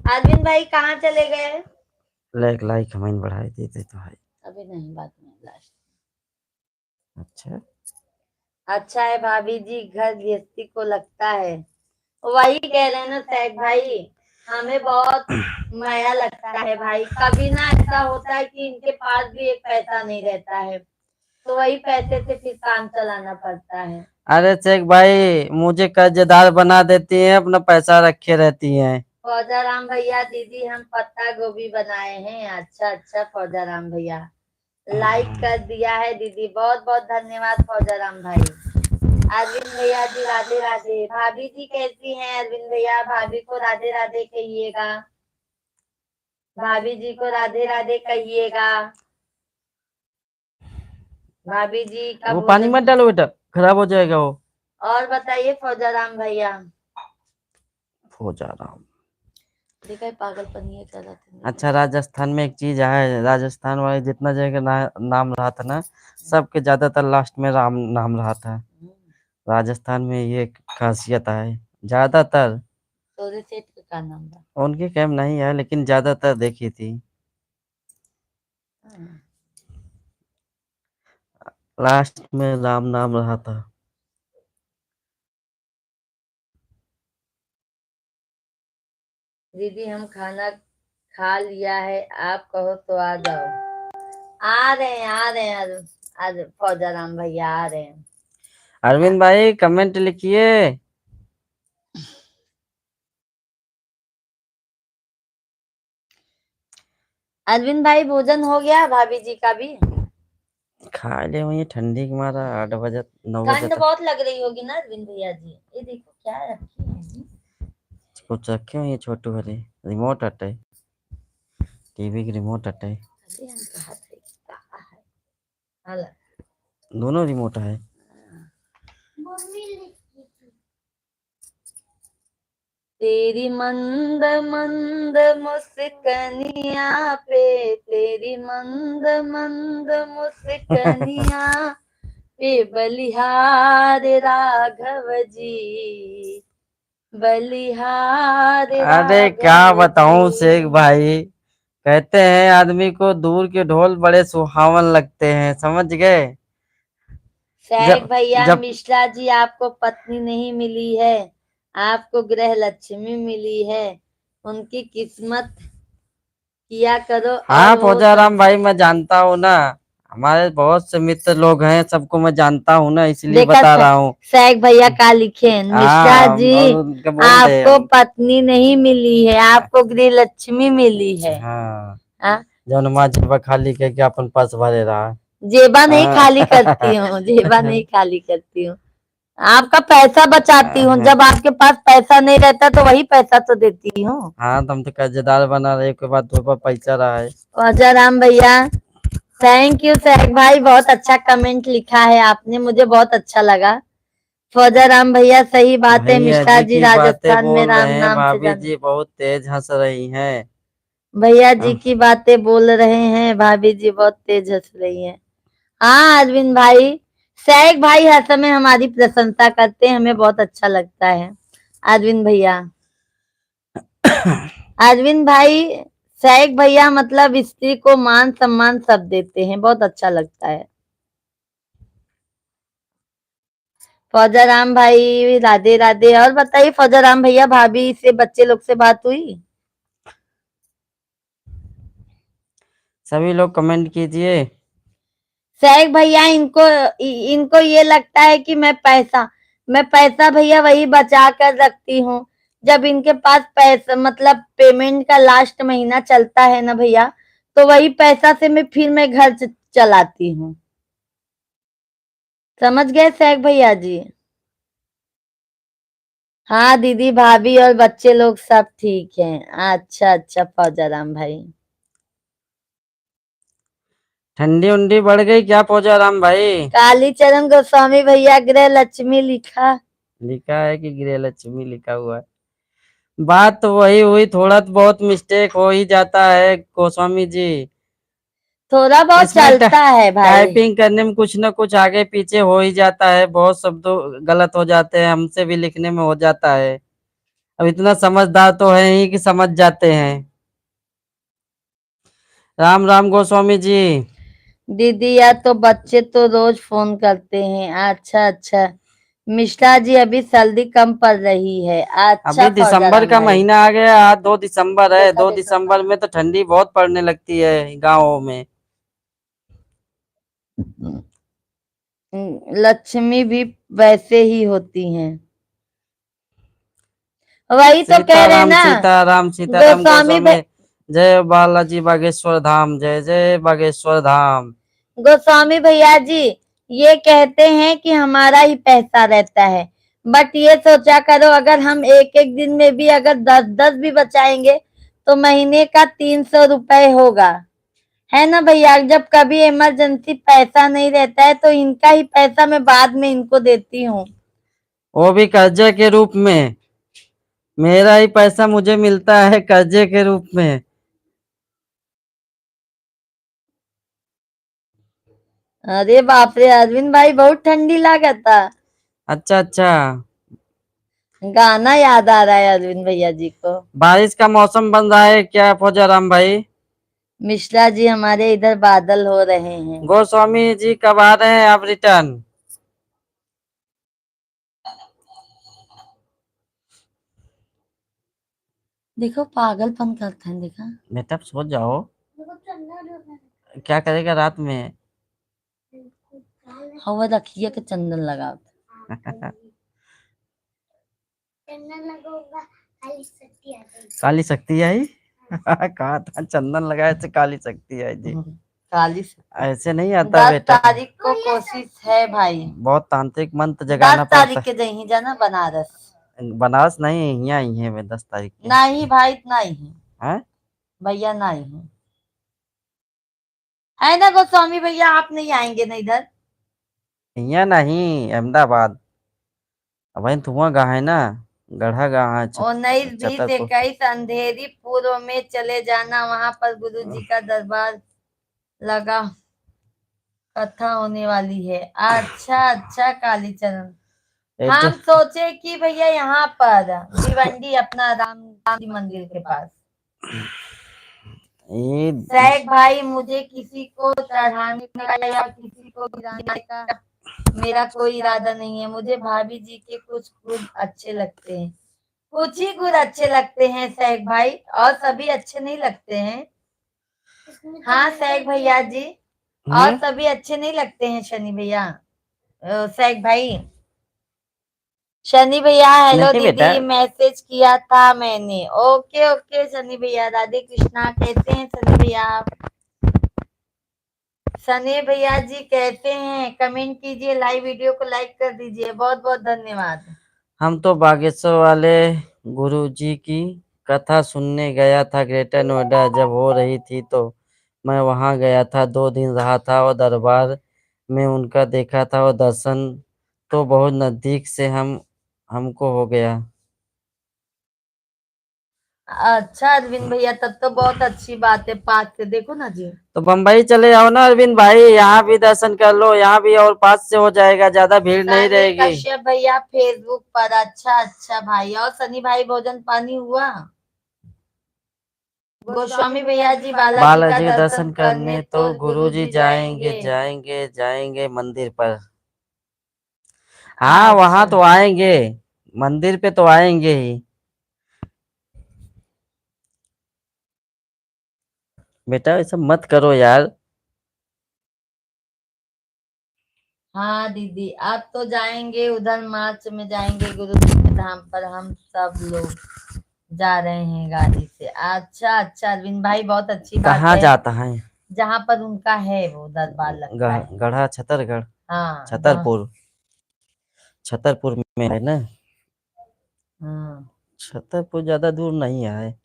A: अरविंद भाई कहाँ चले गए?
B: लाइक हमें बढ़ाई देते तो भाई।
A: अभी नहीं, बात में लास्ट।
B: अच्छा
A: अच्छा है भाभी जी, घर गृहस्थी को लगता है। वही कह रहे हैं ना शेख भाई, हमें बहुत माया लगता है भाई। कभी ना ऐसा होता है कि इनके पास भी एक पैसा नहीं रहता है, तो वही पैसे से फिर काम चलाना पड़ता है।
B: अरे शेख भाई मुझे कर्जदार बना देती हैं, अपना पैसा रखे रहती हैं।
A: फौजाराम भैया दीदी हम पत्ता गोभी बनाए हैं। अच्छा अच्छा फौजाराम भैया, लाइक कर दिया है दीदी, बहुत बहुत धन्यवाद फौजाराम भाई। अरविंद भैया जी राधे राधे। भाभी जी कैसी हैं अरविंद भैया? भाभी को राधे राधे कहिएगा, भाभी जी को राधे राधे कहिएगा। भाभी जी का
B: वो पानी मत डालो बेटा, खराब हो जाएगा वो।
A: और बताइए फौजाराम भैया।
B: फौजाराम
A: देखा पागलपन ये कर रहा था।
B: अच्छा, राजस्थान में एक चीज है, राजस्थान वाले जितना जगह नाम रहा था ना, सबके ज्यादातर लास्ट में राम नाम रहा था। राजस्थान में ये खासियत है ज्यादातर।
A: तोरे सेठ का नाम था।
B: उनकी कैम नहीं है लेकिन ज्यादातर देखी थी, लास्ट में राम नाम रहा था।
A: दीदी हम खाना खा लिया है, आप कहो तो आ जाओ। आ रहे हैं आ रहे हैं, आज फौजाराम भैया आ रहे हैं।
B: अरविंद भाई कमेंट लिखिए।
A: अरविंद भाई भोजन हो गया भाभी जी का भी?
B: खा ले वही, ठंडी के मारा 8 बजे 9 बजे
A: ठंड
B: तक
A: बहुत लग रही होगी ना अरविंद भैया जी? ये देखो क्या रखी है जी।
B: कुछ रखे हुए छोटू वाले रिमोट हटे, टीवी की रिमोट हटे,
A: अरे हम कहा थे कहा है। हाला।
B: दोनों रिमोट है।
A: तेरी मंद मंद मुस्कनिया पे, तेरी मंद मंद मुस्कनिया पे बलिहार राघव जी, बलिहार
B: अरे क्या
A: राघव
B: बताऊं
A: जी।
B: शेख भाई, कहते हैं आदमी को दूर के ढोल बड़े सुहावन लगते हैं, समझ गए।
A: शेख
B: जब
A: भैया
B: जब
A: मिश्रा जी आपको पत्नी नहीं मिली है, आपको गृह लक्ष्मी मिली है। उनकी किस्मत किया करो और
B: हाँ
A: वो
B: फौजाराम
A: सब।
B: भाई मैं जानता हूँ ना, हमारे बहुत से मित्र लोग हैं, सबको मैं जानता हूँ ना, इसलिए
A: देखा
B: बता रहा हूँ।
A: शेख भैया का लिखे हैं, मिश्रा
B: हाँ
A: जी
B: और उनका बोल दे
A: आपको पत्नी नहीं मिली है, आपको गृह लक्ष्मी मिली है।
B: हाँ
A: हाँ?
B: जौन माँ जेबा खाली के अपन पास भरे रहा।
A: जेबा नहीं
B: हाँ।
A: खाली करती हूँ, जेबा नहीं खाली करती हूँ, आपका पैसा बचाती हूँ। जब आपके पास पैसा नहीं रहता तो वही पैसा तो देती हूँ।
B: हाँ तुम तो कर्जदार बना रहे के बाद तो ऊपर पैसा रहा है।
A: फौजाराम भैया थैंक यू शेख भाई, बहुत अच्छा कमेंट लिखा है आपने, मुझे बहुत अच्छा लगा। फौजाराम भैया सही बात है,
B: भैया
A: मिश्रा
B: जी
A: जी
B: की बातें
A: राजस्थान में
B: बोल
A: राम
B: रहे हैं,
A: नाम से
B: भाभी
A: जाने।
B: जी बहुत तेज हंस रही हैं।
A: भैया जी की बातें बोल रहे हैं, भाभी जी बहुत तेज हंस रही हैं। हाँ अरविंद भाई, शेख भाई हर समय हमारी प्रशंसा करते हैं, हमें बहुत अच्छा लगता है। अरविंद भैया, अरविंद भाई शेख भैया मतलब स्त्री को मान सम्मान सब देते हैं, बहुत अच्छा लगता है। फौजाराम भाई राधे राधे। और बताइए फौजाराम भैया, भाभी से बच्चे लोग से बात हुई?
B: सभी लोग कमेंट कीजिए।
A: शेख भैया इनको इनको ये लगता है कि मैं पैसा भैया वही बचा कर रखती हूँ जब इनके पास पैसा मतलब पेमेंट का लास्ट महीना चलता है ना भैया, तो वही पैसा से मैं घर चलाती हूँ। समझ गए शेख भैया जी? हाँ दीदी भाभी और बच्चे लोग सब ठीक हैं। अच्छा अच्छा फौजाराम भाई।
B: ठंडी उंडी बढ़ गई क्या फौजाराम भाई?
A: कालीचरण गोस्वामी भैया गृह लक्ष्मी लिखा।
B: लिखा है कि गृह लक्ष्मी लिखा हुआ है? बात तो वही हुई, थोड़ा तो बहुत मिस्टेक हो ही जाता है गोस्वामी जी।
A: थोड़ा बहुत
B: इसमें
A: चलता है भाई।
B: टाइपिंग करने में कुछ ना कुछ आगे पीछे हो ही जाता है, बहुत शब्द गलत हो जाते हैं, हमसे भी लिखने में हो जाता है। अब इतना समझदार तो है ही कि समझ जाते हैं। राम राम गोस्वामी जी।
A: दीदी या तो बच्चे तो रोज फोन करते हैं। अच्छा अच्छा मिश्रा जी अभी सर्दी कम पड़ रही है। अच्छा
B: अभी दिसंबर
A: फौजाराम
B: का
A: भाई।
B: महीना आ गया, आज 2 दिसंबर है,
A: देखा
B: 2 दिसंबर में तो ठंडी बहुत पड़ने लगती है गाँवों में।
A: लक्ष्मी भी वैसे ही होती हैं। वही तो कह रहे हैं
B: सीताराम
A: ना।
B: सीताराम सीताराम
A: गोस्वामी
B: गोस्वामी। जय बालाजी बागेश्वर धाम, जय जय बागेश्वर धाम।
A: गोस्वामी भैया जी ये कहते हैं कि हमारा ही पैसा रहता है। बट ये सोचा करो अगर हम एक एक दिन में भी अगर 10-10 भी बचाएंगे तो महीने का 300 रुपए होगा। है ना भैया। जब कभी इमरजेंसी पैसा नहीं रहता है तो इनका ही पैसा मैं बाद में इनको देती हूँ।
B: वो भी कर्जे के रूप में। मेरा ही पैसा मुझे मिलता है कर्जे के रूप में।
A: अरे बाप रे अरविंद भाई बहुत ठंडी लागत था।
B: अच्छा अच्छा।
A: गाना याद आ रहा है अरविंद भैया जी को।
B: बारिश का मौसम बन रहा है क्या फौजाराम भाई?
A: मिश्रा जी हमारे इधर बादल हो रहे हैं।
B: गोस्वामी जी कब आ रहे हैं आप रिटर्न?
A: देखो पागलपन करते हैं देखा।
B: बेटा सो जाओ। क्या करेगा रात में?
A: हवा रखिए के चंदन लगाओ।
B: काली शक्ति आई। कहा था चंदन लगाए से काली शक्ति आई जी।
A: काली
B: ऐसे नहीं आता
A: 10
B: बेटा।
A: तारीख को कोशिश है भाई।
B: बहुत तांत्रिक मंत्र
A: 10
B: जगाना
A: तारीख
B: पड़ता
A: के दही जाना बनारस।
B: है। बनारस नहीं, यहाँ ही है मैं 10 तारीख के।
A: नहीं भाई नहीं है।
B: हैं?
A: भैया नहीं है ना गोस्वामी भैया आप नहीं आएंगे ना इधर।
B: यहाँ नहीं, अहमदाबाद। अब वही धुआं गाँव है ना, गढ़ा गाँव है
A: 19 20
B: छतरपुर।
A: 21 अंधेरी पूर्व में चले जाना वहां पर गुरु जी का दरबार लगा कथा होने वाली है। अच्छा अच्छा कालीचरण।
B: एड्रेस
A: हम सोचे कि भैया यहाँ पर भिवंडी अपना राम जी मंदिर के पास।
B: ये
A: सैक भाई मुझे किसी को चढ़ाने का या किसी को गिराने का मेरा कोई इरादा नहीं है। मुझे भाभी जी के कुछ गुण अच्छे लगते हैं। कुछ ही गुण अच्छे लगते हैं सैक भाई और सभी अच्छे नहीं लगते हैं। हाँ सैक भैया जी और सभी अच्छे नहीं लगते हैं शनि भैया। सैक भाई शनि भैया हेलो
B: नहीं बेटा।
A: दीदी मैसेज किया था मैंने। ओके ओके शनि भैया राधे कृष्णा कैसे हैं शनि भैया आप? शनि भैया जी कहते हैं कमेंट कीजिए लाइव वीडियो को लाइक कर दीजिए। बहुत बहुत धन्यवाद।
B: हम तो बागेश्वर वाले गुरु जी की कथा सुनने गया था ग्रेटर नोएडा, जब हो रही थी तो मैं वहां गया था, 2 दिन रहा था और दरबार में उनका देखा था और दर्शन तो बहुत नजदीक से हमको हो गया।
A: अच्छा अरविंद भैया तब तो बहुत अच्छी बात है। पास से देखो ना जी।
B: तो बम्बई चले आओ ना अरविंद भाई, यहाँ भी दर्शन कर लो, यहाँ भी और पास से हो जाएगा, ज्यादा भीड़ नहीं
A: सनी
B: रहेगी।
A: कश्यप भैया फेसबुक पर। अच्छा अच्छा भाई और सनी भाई भोजन पानी हुआ? गोस्वामी भैया जी बालाजी का
B: बालाजी के
A: दर्शन
B: दर्शन
A: करने
B: करने
A: तो
B: तो
A: गुरु
B: गुरुजी
A: जी
B: जाएंगे
A: जाएंगे।
B: जाएंगे जाएंगे मंदिर पर। हाँ वहां
A: अच्छा
B: तो आएंगे, मंदिर पे तो आएंगे ही। बेटा ऐसा मत करो यार।
A: हाँ दीदी आप तो जाएंगे उधर मार्च में जाएंगे गुरु जी के धाम पर। हम सब लोग जा रहे हैं गाड़ी से। अच्छा अच्छा अरविंद भाई बहुत अच्छी बात
B: कहाँ
A: है।
B: जाता है?
A: जहाँ पर उनका है वो दरबार लगता है।
B: गढ़ा छतरगढ़,
A: हाँ
B: छतरपुर, छतरपुर में है ना।
A: हाँ
B: छतरपुर ज्यादा दूर नहीं है,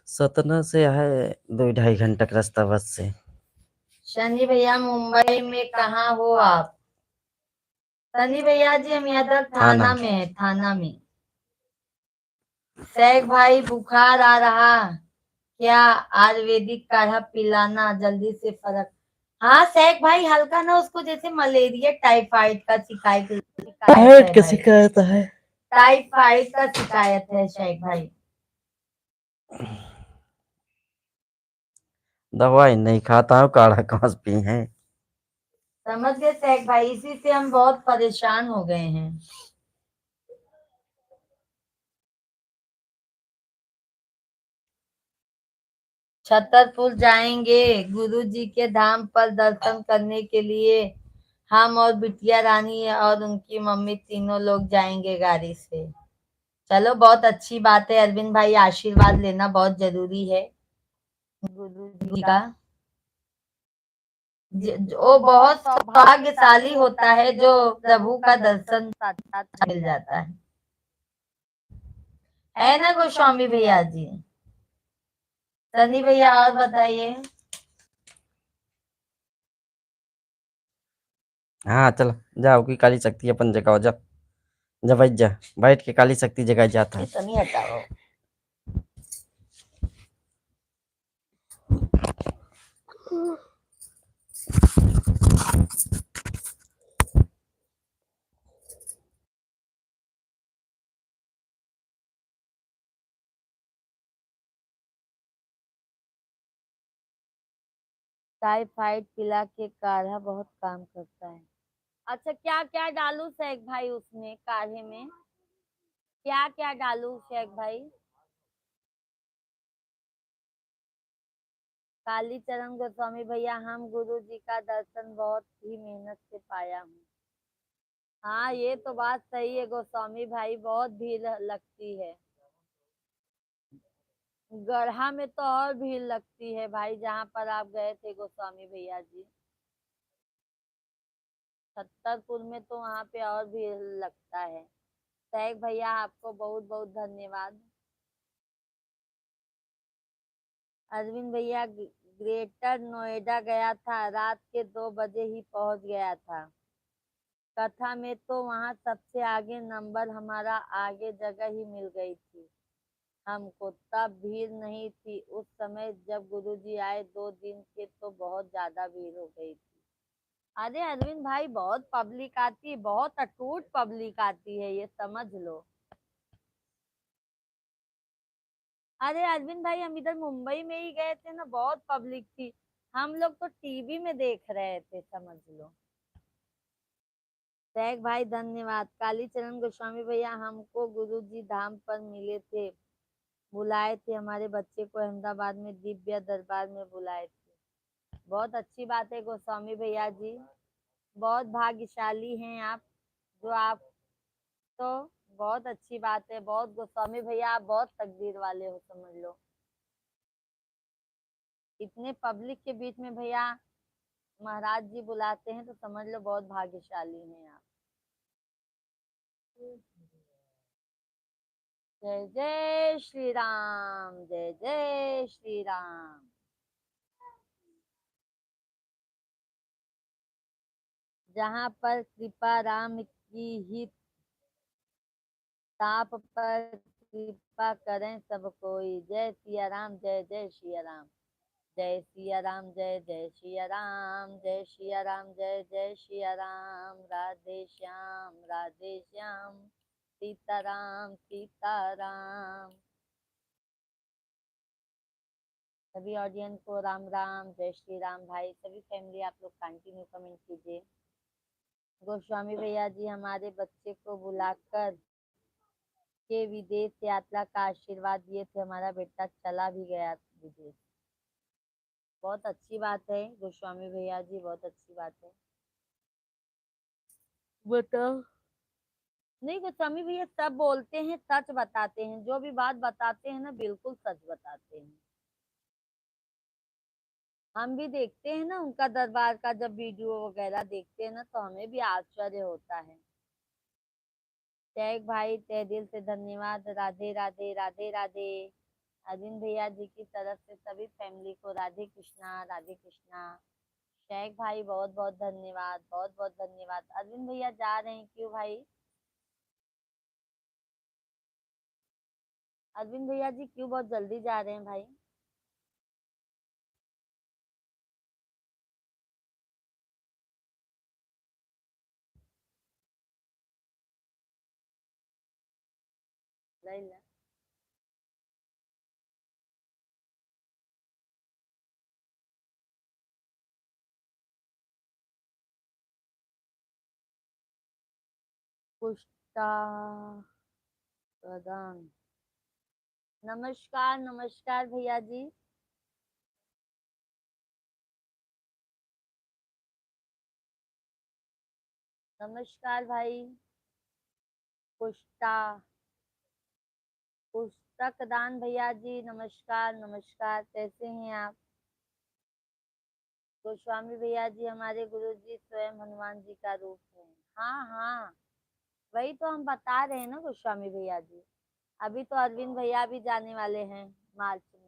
B: सतना से है 2-2.5 घंटा का रास्ता बस से।
A: सनी भैया मुंबई में कहाँ हो आप? सनी भैया जी हम इधर थाना में है, थाना में। शेख भाई बुखार आ रहा, क्या आयुर्वेदिक काढ़ा पिलाना, जल्दी से फर्क। हाँ शेख भाई, हल्का ना उसको जैसे मलेरिया टाइफाइड का शिकायत शिकायत है
B: हार्ट का
A: भाई।
B: शिकायत है।
A: टाइफाइड का शिकायत है शेख भाई।
B: दवाई नहीं खाता हूँ, काढ़ा कहाँ से पी है।
A: समझ गए शेख भाई, इसी से हम बहुत परेशान हो गए हैं। छतरपुर जाएंगे गुरु जी के धाम पर दर्शन करने के लिए। हम और बिटिया रानी और उनकी मम्मी तीनों लोग जाएंगे गाड़ी से। चलो बहुत अच्छी बात है अरविंद भाई, आशीर्वाद लेना बहुत जरूरी है गुरु जी का। वो बहुत सौभाग्यशाली होता है जो प्रभु का दर्शन साक्षात मिल जाता है ना गोस्वामी भैया जी। सनी भैया और बताइए।
B: हाँ चल, जाओ की काली शक्ति अपन जगाओ, जा जा बैठ जा, बैठ के काली शक्ति जगाई जाता है।
A: सनी हटाओ। टाइफाइड पिला के काढ़ा बहुत काम करता है। अच्छा क्या क्या डालू शेख भाई उसमें काढ़े में, क्या क्या डालू शेख भाई? काली चरण गोस्वामी भैया, हम गुरु जी का दर्शन बहुत ही मेहनत से पाया हूँ। हाँ ये तो बात सही है गोस्वामी भाई, बहुत भीड़ लगती है। गढ़ा में तो और भीड़ लगती है भाई, जहाँ पर आप गए थे गोस्वामी भैया जी। छतरपुर में तो वहाँ पे और भीड़ लगता है। शेख भैया आपको बहुत बहुत धन्यवाद। अरविंद भैया ग्रेटर नोएडा गया था, रात के 2 बजे ही पहुंच गया था। कथा में तो वहां सबसे आगे नंबर, हमारा आगे जगह ही मिल गई थी हमको, तब भीड़ नहीं थी उस समय जब गुरुजी आए 2 दिन के, तो बहुत ज्यादा भीड़ हो गई थी। अरे अरविंद भाई बहुत पब्लिक आती है, बहुत अटूट पब्लिक आती है, ये समझ लो। अरे अरविंद भाई हम इधर मुंबई में ही गए थे ना, बहुत पब्लिक थी, हम लोग तो टीवी में देख रहे थे, समझ लो। शेख भाई धन्यवाद। काली चरण गोस्वामी भैया, हमको गुरु जी धाम पर मिले थे, बुलाए थे, हमारे बच्चे को अहमदाबाद में दिव्य दरबार में बुलाए थे। बहुत अच्छी बात है गोस्वामी भैया जी, बहुत भाग्यशाली हैं आप, जो आप तो बहुत अच्छी बात है। बहुत गोस्वामी भैया आप बहुत तकदीर वाले हो, समझ लो। इतने पब्लिक के बीच में भैया महाराज जी बुलाते हैं तो समझ लो बहुत भाग्यशाली हैं आप। जय जय श्री राम, जय जय श्री राम। जहाँ पर कृपा राम की ही, ताप पर कृपा करें सब कोई। जय सिया राम, जय जय सिया राम। जय सिया राम, जय जय सिया राम, जय सिया राम, जय जय सिया राम। राधे श्याम सीताराम सीताराम। सभी ऑडियंस को राम राम, जय श्री राम। भाई सभी फैमिली आप लोग कंटिन्यू कमेंट कीजिए। गोस्वामी भैया जी हमारे बच्चे को बुलाकर के विदेश यात्रा का आशीर्वाद दिए थे, हमारा बेटा चला भी गया विदेश। बहुत अच्छी बात है गोस्वामी भैया जी, बहुत अच्छी बात है। बताओ। नहीं गोस्वामी भैया सब बोलते हैं, सच बताते हैं, जो भी बात बताते हैं ना बिल्कुल सच बताते हैं। हम भी देखते हैं ना उनका दरबार का, जब वीडियो वगैरह देखते हैं ना तो हमें भी आश्चर्य होता है। शेख भाई तहे दिल से धन्यवाद। राधे राधे राधे राधे। अरविंद भैया जी की तरफ से सभी फैमिली को राधे कृष्णा राधे कृष्णा। शेख भाई बहुत बहुत धन्यवाद, बहुत बहुत धन्यवाद। अरविंद भैया जा रहे हैं क्यों भाई? अरविंद भैया जी क्यों बहुत जल्दी जा रहे हैं भाई? लैला। पुष्टा प्रधान। नमस्कार नमस्कार भैया जी। नमस्कार भाई। पुष्टा पुस्तक दान भैया जी नमस्कार नमस्कार, कैसे हैं आप? गोस्वामी भैया जी हमारे गुरु जी स्वयं हनुमान जी का रूप है। हाँ हाँ, वही तो हम बता रहे हैं ना गोस्वामी भैया जी। अभी तो अरविंद भैया भी जाने वाले हैं मार्च में।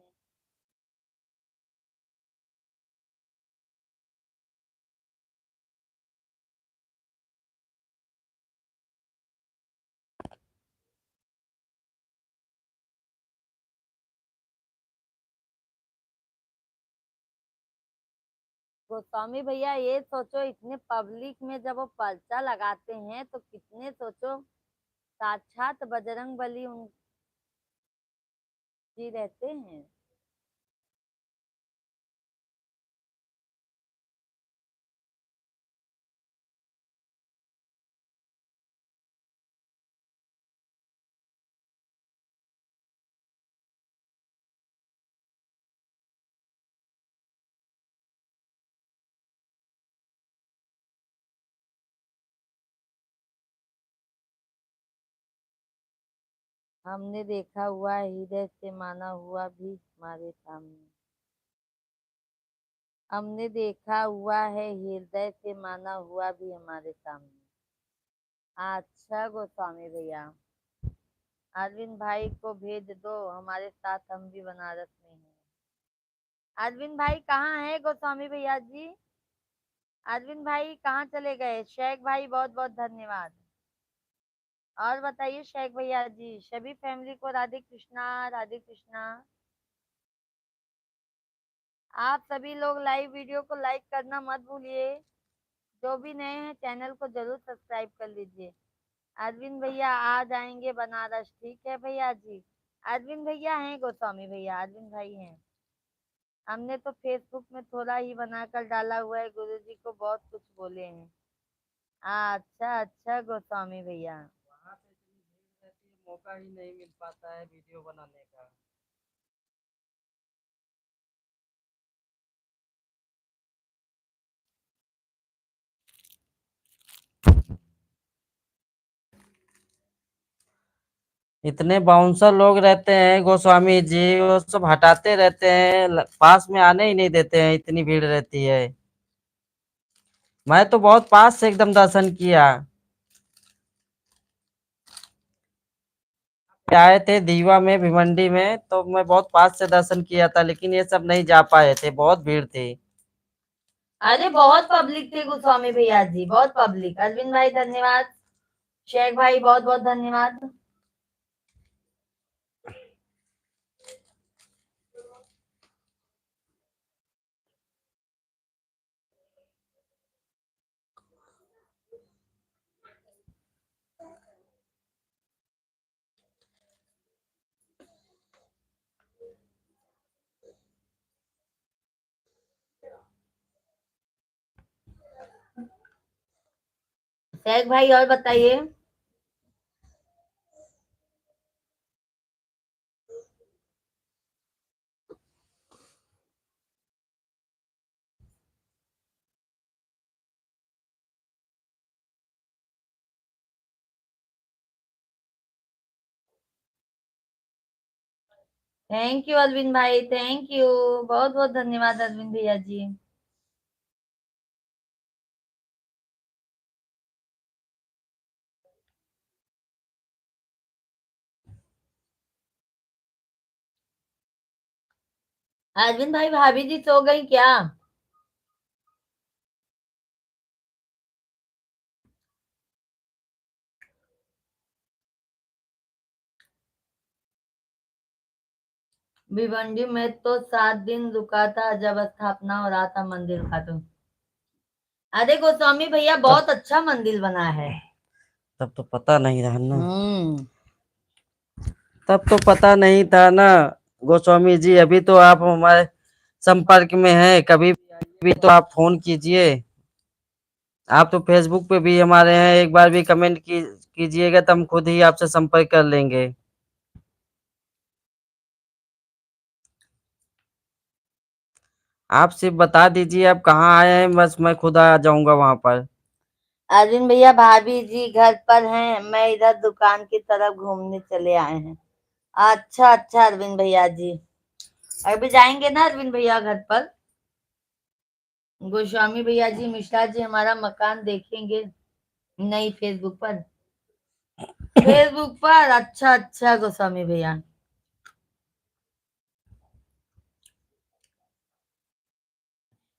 A: गोस्वामी भैया ये सोचो, इतने पब्लिक में जब वो पर्चा लगाते हैं तो कितने, सोचो, साक्षात बजरंग बली उन जी रहते हैं। हमने देखा हुआ है, हृदय से माना हुआ भी हमारे सामने। हमने देखा हुआ है, हृदय से माना हुआ भी हमारे सामने। अच्छा गोस्वामी भैया, अरविंद भाई को भेज दो हमारे साथ, हम भी बनारस में हैं। अरविंद भाई कहाँ है गोस्वामी भैया जी? अरविंद भाई कहाँ चले गए? शेख भाई बहुत बहुत धन्यवाद। और बताइए शेख भैया जी, सभी फैमिली को राधे कृष्णा राधे कृष्णा। आप सभी लोग लाइव वीडियो को लाइक करना मत भूलिए। जो भी नए हैं चैनल को जरूर सब्सक्राइब कर लीजिए। अरविंद भैया आ जाएंगे बनारस, ठीक है भैया जी। अरविंद भैया हैं गोस्वामी भैया, अरविंद भाई हैं। हमने तो फेसबुक में थोड़ा ही बनाकर डाला हुआ है, गुरुजी को बहुत कुछ बोले हैं। अच्छा अच्छा गोस्वामी भैया।
B: वहाँ पे इतनी भीड़ रहती है, मौका ही नहीं मिल पाता है वीडियो बनाने का। इतने बाउंसर लोग रहते हैं गोस्वामी जी, वो सब हटाते रहते हैं, पास में आने ही नहीं देते हैं, इतनी भीड़ रहती है। मैं तो बहुत पास से एकदम दर्शन किया। आए थे दीवा में, भिवंडी में, तो मैं बहुत पास से दर्शन किया था, लेकिन ये सब नहीं जा पाए थे, बहुत भीड़ थी।
A: अरे बहुत पब्लिक थी गोस्वामी भैया जी, बहुत पब्लिक। अरविंद भाई धन्यवाद। शेख भाई बहुत बहुत धन्यवाद। शेख भाई और बताइए। थैंक यू अरविंद भाई, थैंक यू। बहुत बहुत धन्यवाद अरविंद भैया जी। अरविंद भाई भाभी जी सो गई क्या? भिवंडी में तो 7 दिन रुका था जब स्थापना हो रहा था मंदिर का। तो अरे गोस्वामी भैया
B: तब
A: बहुत अच्छा मंदिर बना है।
B: तब तो पता नहीं था ना,
A: हम्म।
B: तब तो पता नहीं था ना गोस्वामी जी। अभी तो आप हमारे संपर्क में हैं, कभी भी तो आप फोन कीजिए। आप तो फेसबुक पे भी हमारे हैं, एक बार भी कमेंट कीजिएगा तो हम खुद ही आपसे संपर्क कर लेंगे। आप सिर्फ बता दीजिए आप कहाँ आए हैं, बस मैं खुद आ जाऊंगा वहां पर।
A: अरविंद भैया भाभी जी घर पर हैं, मैं इधर दुकान की तरफ घूमने चले आए हैं। अच्छा अच्छा अरविंद भैया जी, अभी जाएंगे ना अरविंद भैया घर पर? गोस्वामी भैया जी मिश्रा जी हमारा मकान देखेंगे? नहीं, फेसबुक पर। फेसबुक पर, अच्छा अच्छा गोस्वामी भैया।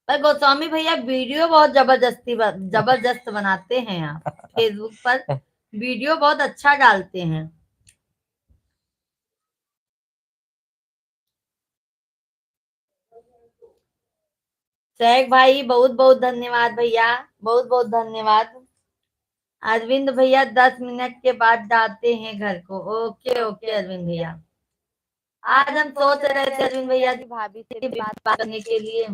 A: पर गोस्वामी भैया वीडियो बहुत जबरदस्त बनाते हैं आप फेसबुक पर। वीडियो बहुत अच्छा डालते हैं। शेख भाई बहुत बहुत धन्यवाद भैया, बहुत बहुत धन्यवाद। अरविंद भैया 10 मिनट के बाद डालते हैं घर को। ओके ओके अरविंद भैया। आज हम सोच रहे थे अरविंद भैया जी भाभी से भी बात करने के लिए।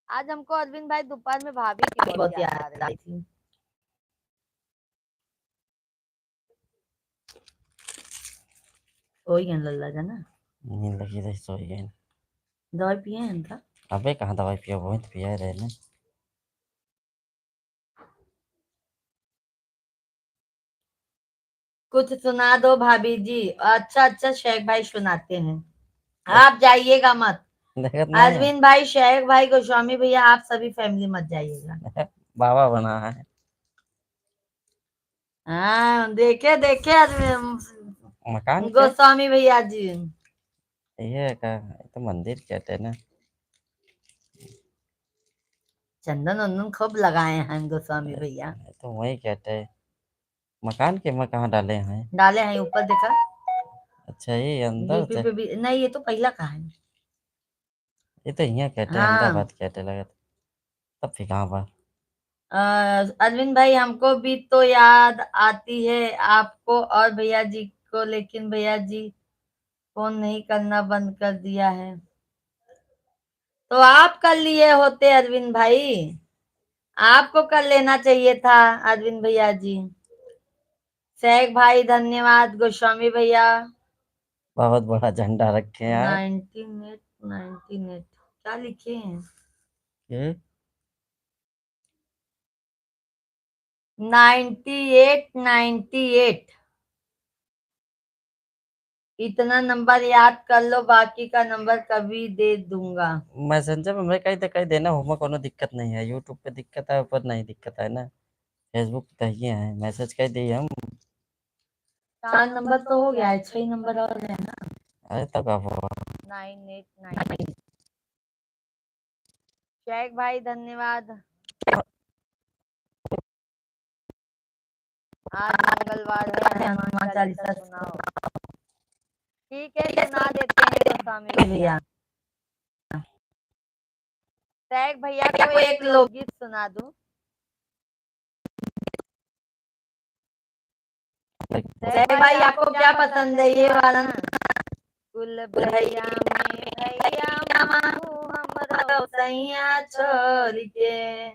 A: आज हमको अरविंद भाई दोपहर में भाभी की बहुत याद आ रही थी। कोई गन लल्ला जाना।
B: नींद लगी रही, सो गए।
A: दवाई पिए हैं इनका?
B: अबे कहाँ दवाई पिया, बहुत पिया रहे ना।
A: कुछ सुना दो भाभी जी। अच्छा अच्छा शेख भाई सुनाते हैं, आप जाइएगा मत।
B: देखत नहीं है,
A: अरविंद भाई, शेख भाई, गोस्वामी भैया, आप सभी फैमिली मत जाइएगा।
B: बाबा बना है।
A: हाँ देखे देखे
B: मकान के
A: गोस्वामी भैया जी।
B: ये का ये तो मंदिर कहते हैं ना।
A: चंदन वंदन खूब लगाए हैं गोस्वामी भैया।
B: ये तो वही कहते हैं। मकान के में कहाँ डाले हैं?
A: डाले हैं ऊपर देखा।
B: अच्छा ये अंदर
A: डीपी
B: से,
A: पे भी नहीं, ये तो पहला का है।
B: ये तो यहाँ कहते हैं,
A: हाँ।
B: अहमदाबाद कहते लगे। तब फिर कहाँ पर?
A: अरविंद भाई हमको भी तो याद आती है आपको और भैया जी को, लेकिन भैया जी फोन नहीं करना बंद कर दिया है। तो आप कर लिए होते अरविंद भाई, आपको कर लेना चाहिए था अरविंद भैया जी। शेख भाई धन्यवाद, गोस्वामी भैया।
B: बहुत बड़ा झंडा रखे हैं यार।
A: 98 क्या लिखे हैं?
B: ये
A: 98 इतना नंबर याद कर लो, बाकी का नंबर कभी दे दूंगा।
B: मैसेंजर में मैं कहीं तो कहीं देना होगा, कोनो दिक्कत नहीं है। यूट्यूब पे दिक्कत है, ऊपर नहीं दिक्कत है ना। फेसबुक पे तो ये है, मैसेज कर दिए हम।
A: 4 नंबर तो हो गया है, 6 नंबर और है ना।
B: अरे तब आप
A: 989। शेख भाई धन्यवाद। आज मंगलवार है, हनुमान चालीसा सुनाओ। ठीक है सुना देते हैं गोस्वामी भैया। शेख भैया को एक लोकगीत सुना दूं? शेख भाई आपको क्या पसंद है ये वाला ना? कुल भैया में भैया मांगू हमरो सैया छोड़ के,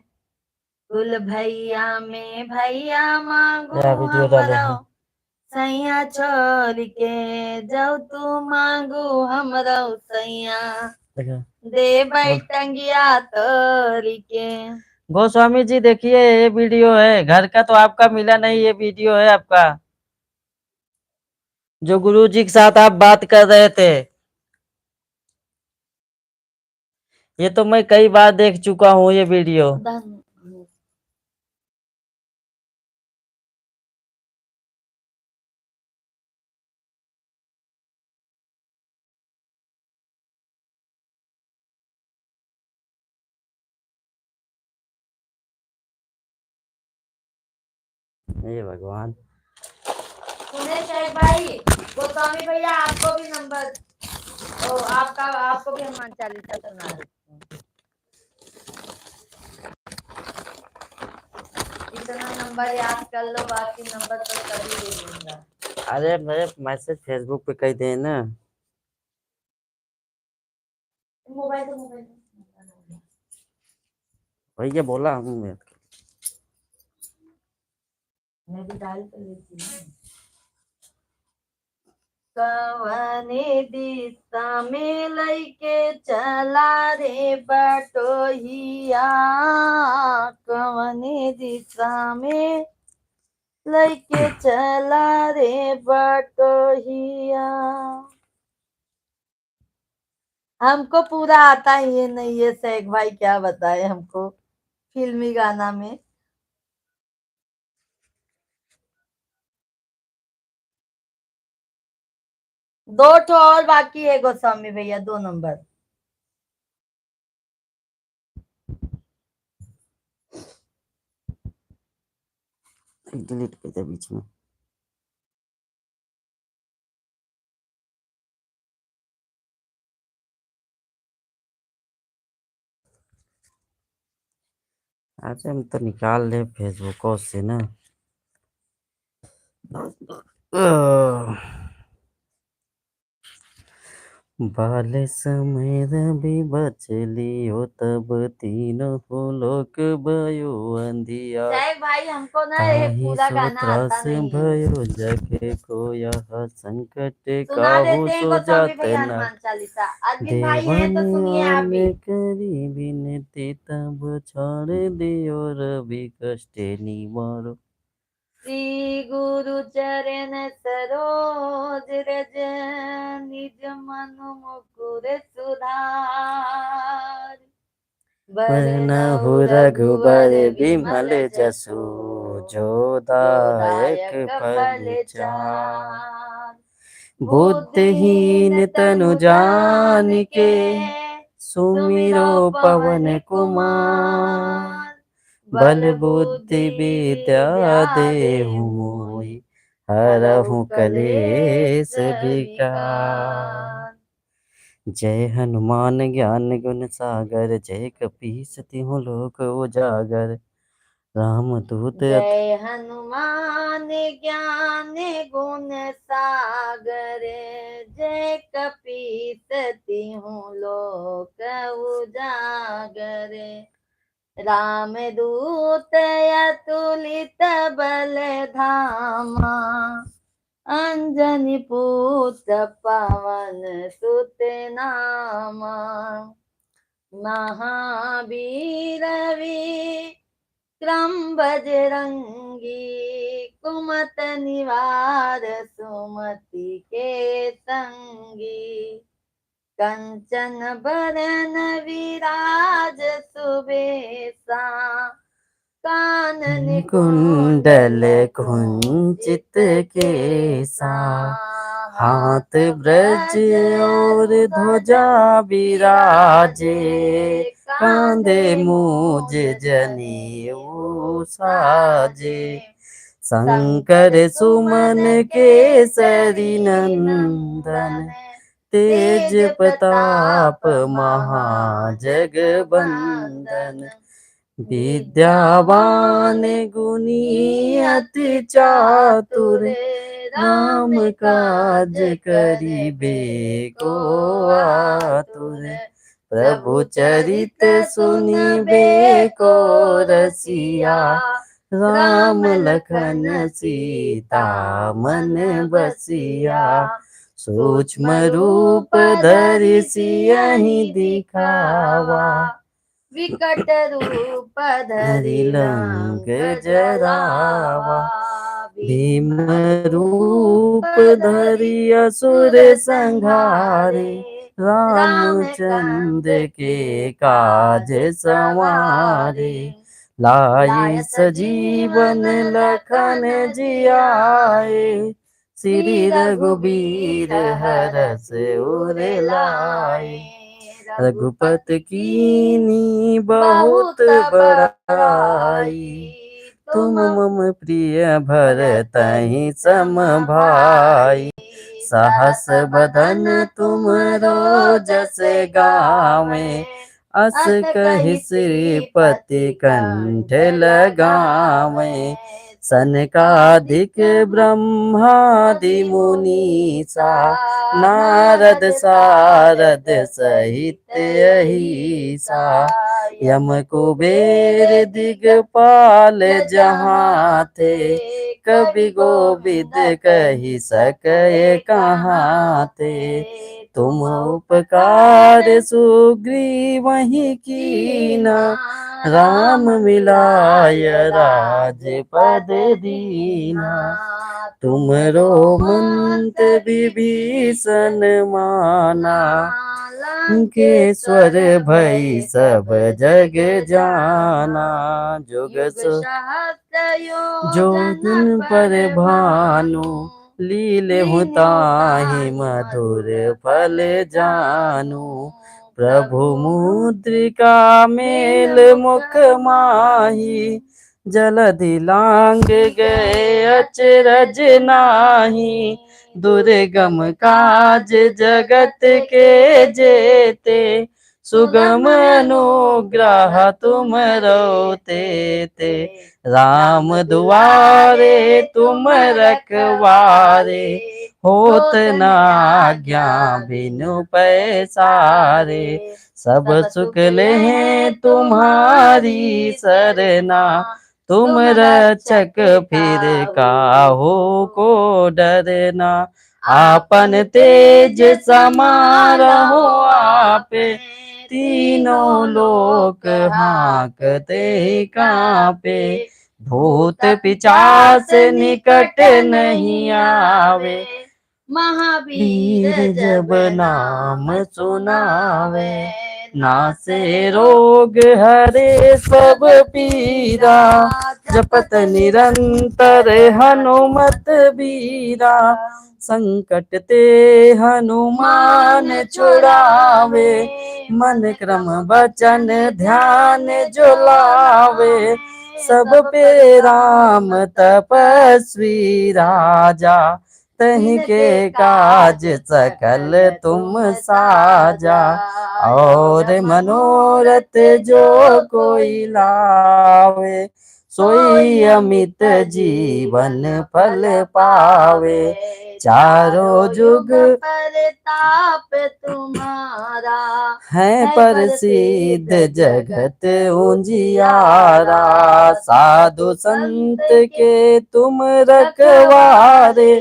A: कुल भैया में भैया मांगू
B: या वीडियो डाले
A: हमरो
B: हैं।
A: सैया छोड़ के, जाऊ तू मांगू हमरो सैया,
B: देखो
A: दे बैठंगिया तोरी के।
B: गोस्वामी जी देखिए, ये वीडियो है घर का, तो आपका मिला नहीं। ये वीडियो है आपका, जो गुरु जी के साथ आप बात कर रहे थे। ये तो मैं कई बार देख चुका हूँ ये वीडियो। हे भगवान।
A: सुने शेख भाई, गोस्वामी भैया आपको भी नंबर, ओ आपको भी हनुमान चालीसा सुना देते हैं। इतना नंबर याद कर लो, बाकी नंबर तो कभी दे दूंगा।
B: अरे मेरे मैसेज फेसबुक पे कही दे ना।
A: मोबाइल
B: भैया बोला हूँ
A: मैं भी डाल कर लेती हूँ। कवने दिशा में लइके चला रे बटोहिया, कवने दिशा में लइके चला रे बटोहिया। हमको पूरा आता ही ये नहीं है शेख भाई, क्या बताए हमको फिल्मी गाना में। दो ठो और बाकी है गोस्वामी भैया, 2 नंबर।
B: डिलीट कर दे बीच में। अरे हम तो निकाल ले फेसबुक से ना। बाले समय रवि बचली हो तब तीनों लोक भयो अंधिया।
A: शेख भाई हमको ना ये पूरा गाना आता नहीं है।
B: भयो जगे को यह संकट
A: सुना
B: काहू
A: देते हैं
B: सो
A: गोस्वामी
B: जात
A: भैया
B: न।
A: हनुमान चालीसा। अरविंद भाई हैं तो सुनिए आप भी।
B: देवन करी बिनती तब छोड़ दियो रवि कष्टे निवारो।
A: श्री गुरु चरण सरोज रज, निज मनु मुकुर सुधार।
B: बरनहु रघुबर बिमल जसु, जो दायक फल चार। बुद्धिहीन तनु जानिके, सुमिरो पवन कुमार। बल बुद्धि विद्या देहु मोहि, हरहु कलेस विकार। जय हनुमान ज्ञान गुण सागर, जय कपीस तिहुँ लोक उजागर। रामदूत
A: जय हनुमान ज्ञान गुण सागर, जय कपीस तिहुँ लोक उजागर। रामदूत अतुलित बल धामा, अंजनी पुत्र पवन सुत नामा। महावीर विक्रम बजरंगी, कुमत निवार सुमति के संगी। कंचन बरन विराज सुबेसा, कानन
B: कुंडल कुंचित केसा। हाथ ब्रज और ध्वजा विराजे, कांधे मूज जनेऊ साजे। शंकर सुमन केसरी नंदन, तेज प्रताप महाजगबंदन। विद्यावान गुणी अति चातुर, राम काज करिबे को आतुर। प्रभु चरित सुनिबे को रसिया, राम लखन सीता मन बसिया। सूक्ष्म रूप धरि सियहि दिखावा,
A: विकट रूप धरि
B: लंक
A: लंक
B: जरावा।
A: जरावा।
B: भीम रूप धरि असुर संहारे, रामचंद्र के काज संवारे। लाए सजीवन लखन जियाए, श्री रघुबीर हरष उर लाए। रघुपत कीनी बहुत बड़ाई, तुम मम प्रिय भरतहि सम भाई। सहस बदन तुम रोजस गावे, अस कहि श्रीपति कंठ लगावे। सनकादिक ब्रह्मादि मुनीसा, नारद सारद सहित अहिसा। यम कुबेर दिगपाल जहाँ थे, कवि गोविद कहि सकै कहाँ थे। तुम उपकार सुग्रीवहि कीना, राम मिलाय राजपद दीना। तुमरो मंत विभीषण माना, लंकेश्वर भई सब जग जाना। जुग जोधन पर भानु, लील्हु ताहि मधुर फल जानु। प्रभु मुद्रिका मेल मुख माहि, जलधि लांग गए अचरज नाही। दुर्गम काज जगत के जेते, सुगम अनुग्रह तुमरो तेते। राम दुआरे तुम रखवारे, होत न आज्ञा बिनु पैसारे। सब सुख लें तुम्हारी सरना, तुम रक्षक फिर काहू को डरना। आपन तेज समारोह आपे, तीनों लोक हांकते कांपे। भूत पिशाच निकट नहीं आवे, महावीर जब नाम सुनावे। नासे रोग हरे सब पीरा, जपत निरंतर हनुमत बीरा। संकट ते हनुमान छुड़ावे, मन क्रम वचन ध्यान जो लावे। सब पे राम तपस्वी राजा, तहि के काज सकल तुम साजा। और मनोरथ जो कोई लावे, सोई अमित जीवन फल पावे। चारों जुग परताप तुम्हारा, है प्रसिद्ध जगत उजियारा। साधु संत के तुम रखवारे,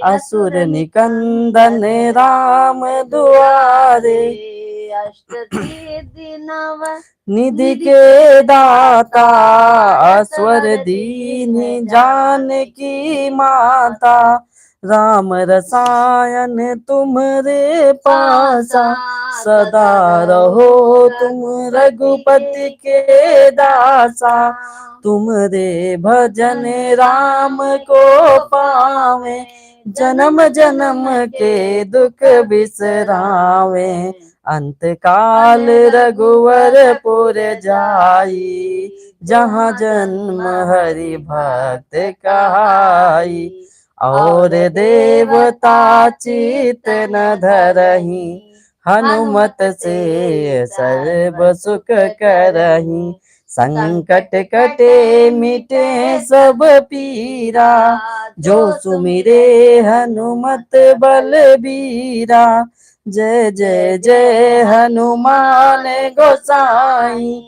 B: असुर निकंदन राम दुआरे। अष्टसिद्धि नव निधि के दाता, स्वर दीन जानकी माता। राम रसायन तुम्हरे पासा, सदा रहो तुम रघुपति के दासा। तुमरे भजन राम को पावे, जन्म जन्म के दुख बिसरावे। अंत काल रघुवर पुर जाई, जहाँ जन्म हरि भक्त कहाई। और देवता चित न धरही, हनुमत से सर्व सुख करही। संकट कटे मिटे सब पीरा, जो सुमिरे हनुमत बलबीरा। जय जय जय हनुमान गोसाई,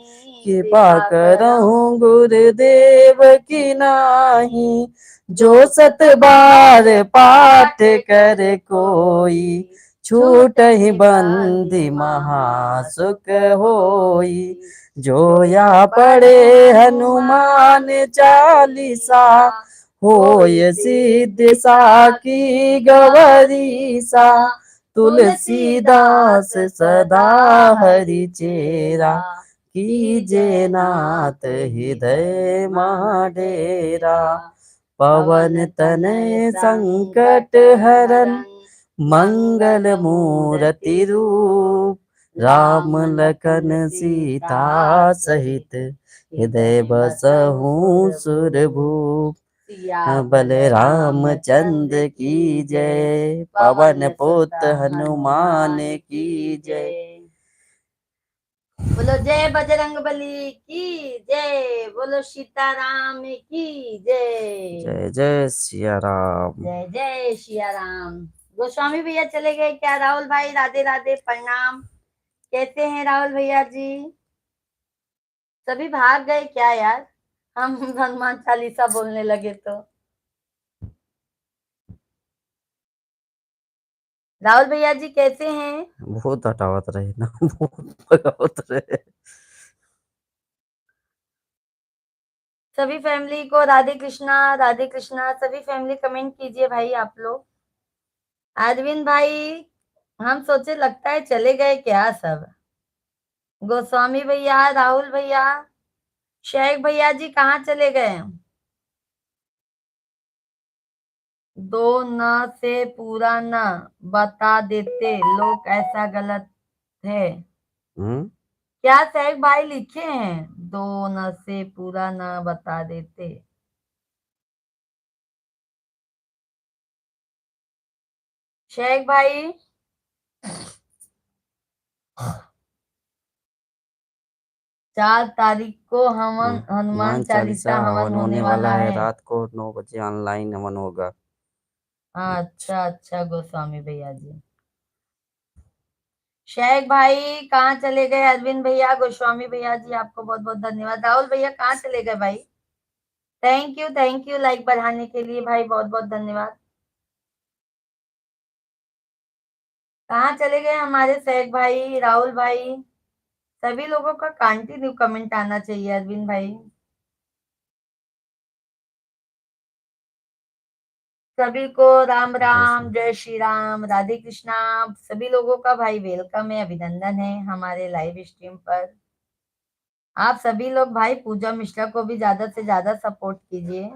B: कृपा करहु गुरुदेव की नाही। जो सत बार पाठ कर कोई, छूटहि बंदी महासुख होई। जो या पढ़े हनुमान चालीसा, होय सिद्धि साकी गौरीसा। तुलसीदास सदा हरि चेरा, कीजे नाथ हृदय डेरा। पवन तनय संकट हरन, मंगल मूर्ति रूप। राम लखन सीता सहित हृदय बसहु सुरभूप। बलराम चंद्र की जय, पवन पुत्र हनुमान की जय।
A: बोलो जय बजरंग बली की जय, बोलो सीताराम की जय।
B: जय जय सिया राम।
A: जय जय सिया राम। गोस्वामी भैया चले गए क्या? राहुल भाई राधे राधे, प्रणाम। कैसे हैं राहुल भैया जी? सभी भाग गए क्या यार? हम हनुमान चालीसा बोलने लगे तो। राहुल भैया जी कैसे हैं?
B: बहुत हटावत रहे ना, बहुत भगावत रहे।
A: सभी फैमिली को राधे कृष्णा, सभी फैमिली कमेंट कीजिए भाई आप लोग। अरविंद भाई, हम सोचे लगता है चले गए क्या सब। गोस्वामी भैया, राहुल भैया, शेख भैया जी कहाँ चले गए? दो न से पूरा न बता देते लोग, ऐसा गलत है क्या? शेख भाई लिखे हैं दो न से पूरा न बता देते। शेख भाई 4 तारीख को हनुमान चालीसा हवन होने वाला है।
B: रात को 9 बजे ऑनलाइन हवन होगा।
A: अच्छा अच्छा गोस्वामी भैया जी। शेख भाई कहाँ चले गए? अरविंद भैया, गोस्वामी भैया जी आपको बहुत बहुत धन्यवाद। राहुल भैया कहाँ चले गए भाई? थैंक यू लाइक बढ़ाने के लिए भाई, बहुत बहुत धन्यवाद। कहाँ चले गए हमारे शेख भाई, राहुल भाई? सभी लोगों का कंटिन्यू कमेंट आना चाहिए अरविंद भाई। सभी को राम राम, जय श्री राम, राधे कृष्णा। सभी लोगों का भाई वेलकम है, अभिनंदन है हमारे लाइव स्ट्रीम पर। आप सभी लोग भाई पूजा मिश्रा को भी ज्यादा से ज्यादा सपोर्ट कीजिए।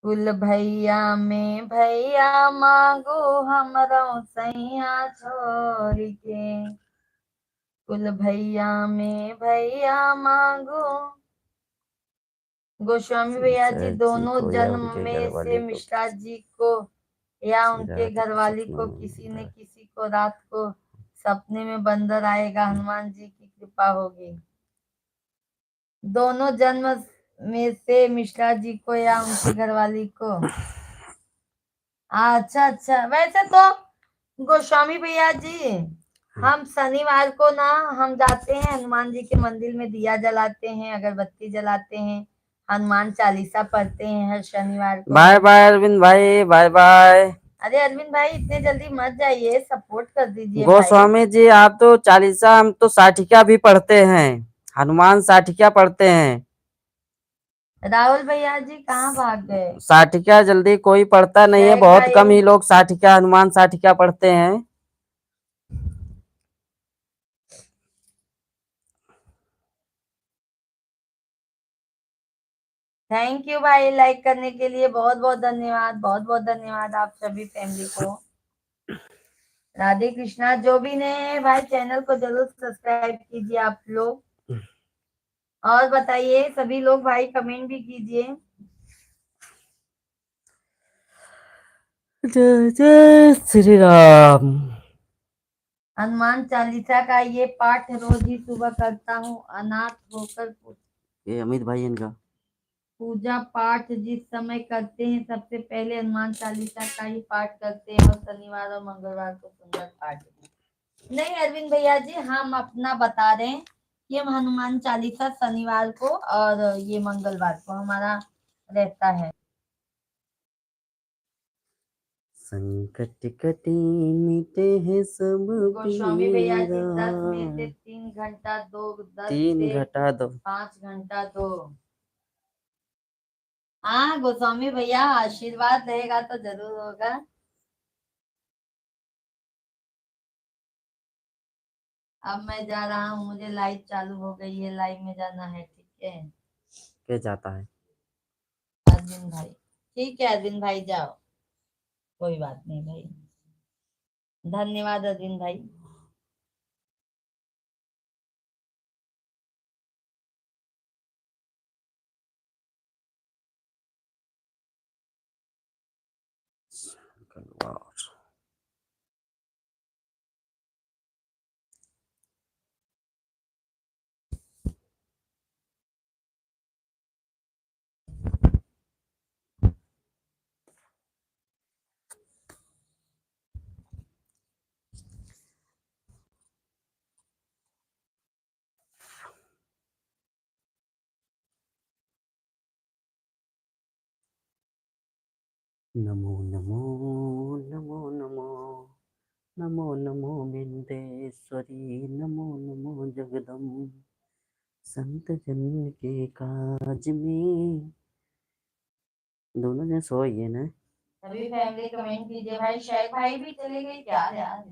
A: कुल भैया में भैया मांगो हमरो सैया छोड़ के, कुल भैया में भैया मांगो। गोस्वामी भैया जी दोनों जन्म में से मिश्रा जी को या उनके घरवाली को किसी न किसी को रात को सपने में बंदर आएगा, हनुमान जी की कृपा होगी। दोनों जन्म में से मिश्रा जी को या उनके घरवाली को। अच्छा अच्छा, वैसे तो गोस्वामी भैया जी हम शनिवार को ना हम जाते हैं हनुमान जी के मंदिर में, दिया जलाते हैं, अगरबत्ती जलाते हैं, हनुमान चालीसा पढ़ते हैं हर शनिवार को।
B: बाय बाय अरविंद भाई, बाय बाय।
A: अरे अरविंद भाई इतने जल्दी मत जाइए, सपोर्ट कर दीजिए भाई।
B: गोस्वामी जी आप तो चालीसा, हम तो साठिका भी पढ़ते हैं, हनुमान साठिका पढ़ते हैं।
A: राहुल भैया जी कहाँ भाग गए?
B: साठिका जल्दी कोई पढ़ता नहीं है,
A: शेख
B: बहुत
A: भाई,
B: कम ही लोग साठिका, हनुमान साठिका पढ़ते हैं।
A: थैंक यू भाई लाइक करने के लिए, बहुत बहुत धन्यवाद, बहुत बहुत धन्यवाद आप सभी फैमिली को। राधे कृष्णा। जो भी नए हैं भाई चैनल को जरूर सब्सक्राइब कीजिए आप लोग। और बताइए सभी लोग भाई, कमेंट भी कीजिए।
B: जय जय श्री राम।
A: हनुमान चालीसा का ये पाठ रोज ही सुबह करता हूँ, अनाथ होकर
B: ये अमित भाई इनका
A: पूजा पाठ जिस समय करते हैं सबसे पहले हनुमान चालीसा का ही पाठ करते हैं, और शनिवार और मंगलवार को सुंदर पाठ। नहीं अरविंद भैया जी, हम अपना बता रहे हैं कि हम हनुमान चालीसा शनिवार को और ये मंगलवार को हमारा रहता है।
B: संकट कटे मिटे हैं सब
A: गोस्वामी भैया जी 10 में से
B: पीरा।
A: 3 घंटा दो, 10
B: 3
A: से
B: घटा दो।
A: 5 घंटा दो। हाँ गोस्वामी भैया, आशीर्वाद रहेगा तो जरूर होगा। अब मैं जा रहा हूँ, मुझे लाइव चालू हो गई है, लाइव में जाना है, ठीक है?
B: क्या जाता है?
A: अरविंद भाई, ठीक है अरविंद भाई जाओ, कोई बात नहीं भाई, धन्यवाद अरविंद भाई।
B: नमो नमो नमो नमो नमो नमो बिंदेश्वरी, नमो नमो जगदम्ब, संत जन के काज में। दोनों जन सो ही है ना।
A: सभी फैमिली कमेंट कीजिए भाई, शेख भाई भी चले गए क्या यार।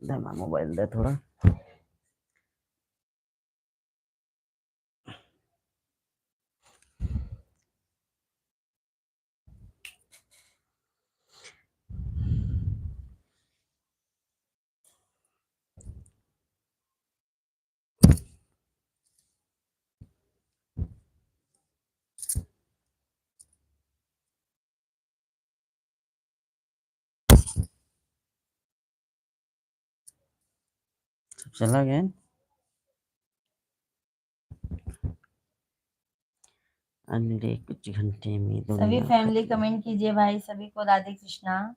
B: दे मैं मोबाइल दे थोड़ा। सब चला गया। अगले कुछ घंटे में
A: सभी
B: दुनिया
A: फैमिली
B: खत्म।
A: कमेंट कीजिए भाई, सभी को राधे कृष्णा।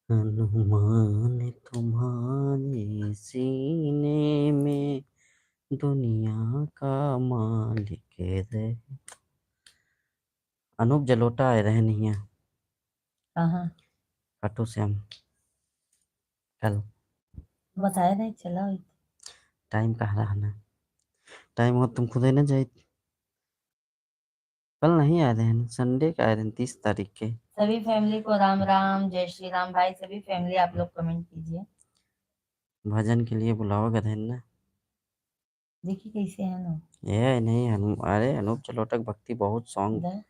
B: हनुमान तुम्हारे सीने में दुनिया का मालिक है। अनूप जलोटा आए रहे नहीं है।
A: कहाँ
B: खाटू श्याम कल
A: बताया नहीं चला।
B: टाइम कहाँ रहा ना। टाइम हो तुम खुद ही ना जाए। कल नहीं आए रहे हैं, संडे का आए रहे हैं 30 तारीख के।
A: सभी फैमिली को राम राम, जय श्री राम भाई, सभी फैमिली आप लोग कमेंट कीजिए।
B: भजन के लिए बुलाओ गए ना।
A: देखिए कैसे है ना,
B: ये नहीं अरे अनूप जलोटा भक्ति बहुत सॉन्ग
A: इधर तो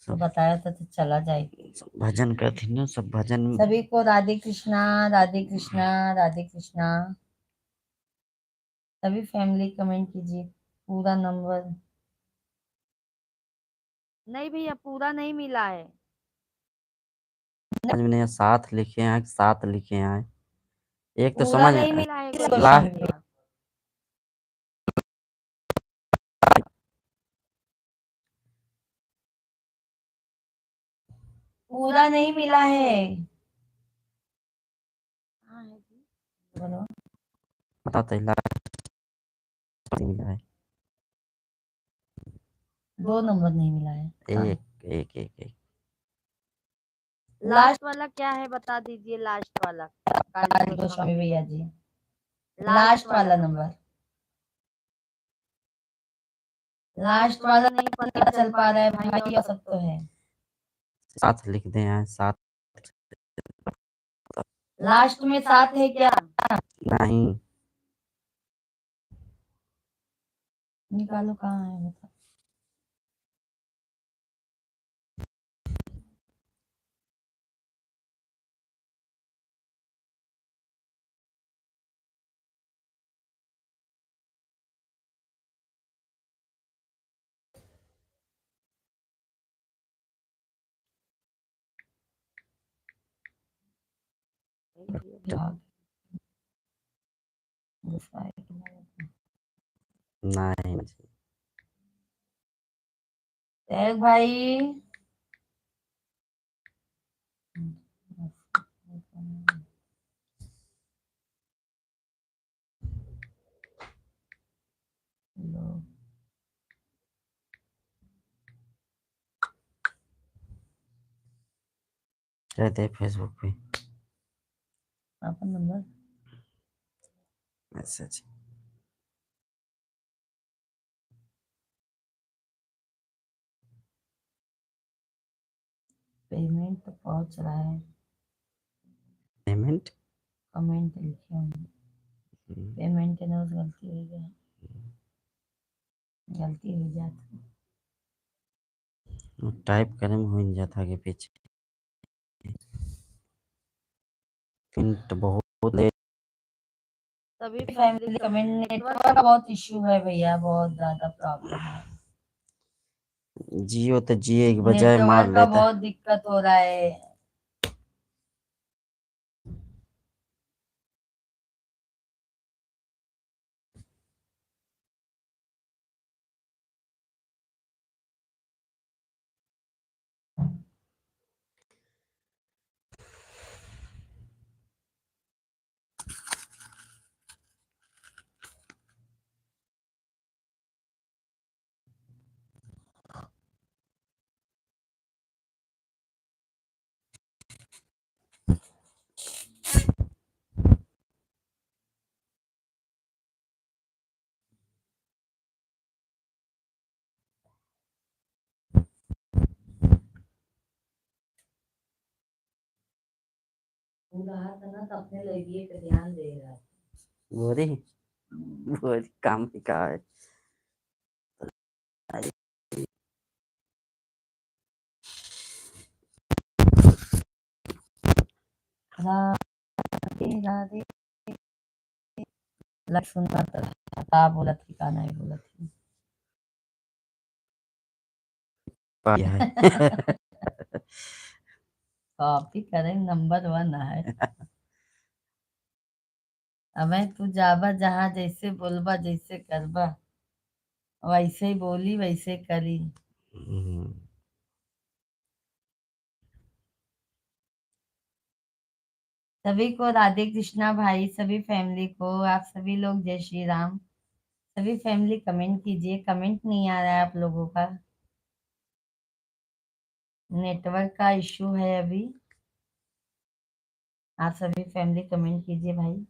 B: सब
A: बताया था तो चला जाए।
B: सब भजन करती ना, सब भजन।
A: सभी को राधे कृष्णा, राधे कृष्णा, राधे कृष्णा। सभी फैमिली कमेंट कीजिए, पूरा नंबर नहीं भैया, पूरा नहीं मिला है।
B: समझ में नहीं आया, साथ लिखे हैं, साथ लिखे हैं। एक तो
A: पूरा
B: समझ
A: नहीं मिला है
B: लास्ट
A: भैया, पूरा नहीं मिला है। हाँ है जी, बोलो।
B: बताते हैं, लास्ट मिला है।
A: 2 नंबर नहीं मिला है।
B: एक एक एक एक
A: लास्ट वाला क्या है बता दीजिए, लास्ट वाला काली गोस्वामी भैया जी, लास्ट वाला नंबर, लास्ट वाला नहीं पता चल पा रहा है भाई, और सब तो है।
B: साथ लिख दे हैं, साथ
A: लास्ट में 7 है क्या,
B: नहीं।
A: निकालो कहाँ है मतलब।
B: नहीं
A: भाई
B: रहते हैं फेसबुक पे
A: आपका नंबर
B: मैसेज।
A: पेमेंट तो पहुंच रहा है,
B: पेमेंट
A: कमेंट लिखे होंगे, पेमेंट है उस गलती हो गया, गलती हो जाती।
B: टाइप करे में हो नहीं जाता आगे पीछे। प्रिंट बहुत लेट।
A: सभी फैमिली कमेंट, नेटवर्क का बहुत इशू है भैया, बहुत ज्यादा प्रॉब्लम है,
B: जियो तो जिए की बजाय मार
A: नेटवर्क का
B: लेता है।
A: बहुत दिक्कत हो रहा है। पूरा हाथ है ना तो अपने लड़की पे ध्यान दे रहा है।
B: बोरी बोरी काम ही का है।
A: राधे राधे लक्ष्मण का बोला थी का नहीं बोला थी।
B: पाया है।
A: कॉपी करें, नंबर 1 है। अब तू जाबा जहाँ जैसे बोलबा जैसे करबा वैसे ही बोली वैसे करी। सभी को राधे कृष्णा भाई, सभी फैमिली को, आप सभी लोग जय श्री राम। सभी फैमिली कमेंट कीजिए, कमेंट नहीं आ रहा है आप लोगों का, नेटवर्क का इशू है अभी। आप सभी फैमिली कमेंट कीजिए भाई।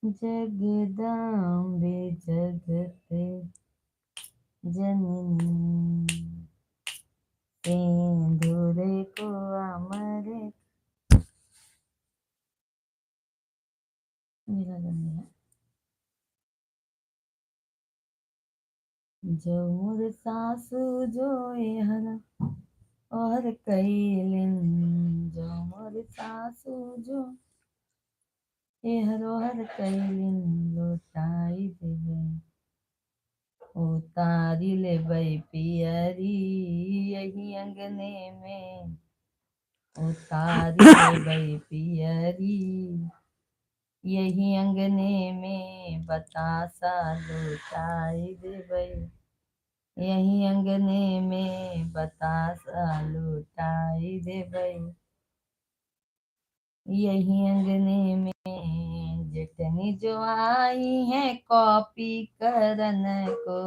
A: जगदाम्बे जगते जननी सिंदूर को अमर। मेरा गाना है। जो मोर सासु जो हरा और कैलिन, जो मोर सासु जो हर कैलिन लुटाई देवे, उतारी ले पियरी यही अंगने में, उतारी ले पियरी यही अंगने में, बतासा लुटाई देवे, यही अंगने में बतासा लुटाई देवे, यही अंगने में जटनी जो आई है कॉपी करन को,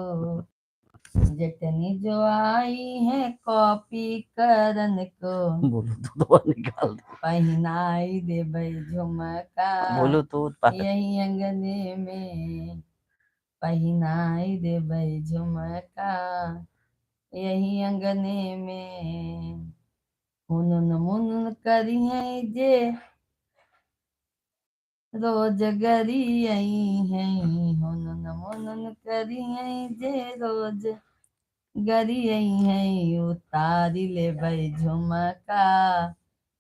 A: जटनी जो आई है कॉपी करन को,
B: बोलो तो निकाल दो।
A: पहनाई दे भाई झुमका,
B: बोलो तो
A: यही अंगने में पहनाई दे भाई झुमका, यही अंगने में मुनन मुनन करी है जे रोज गरी आई है, मुनन मुनन करी है जे रोज गरी आई है, उतारी ले भाई झुमका,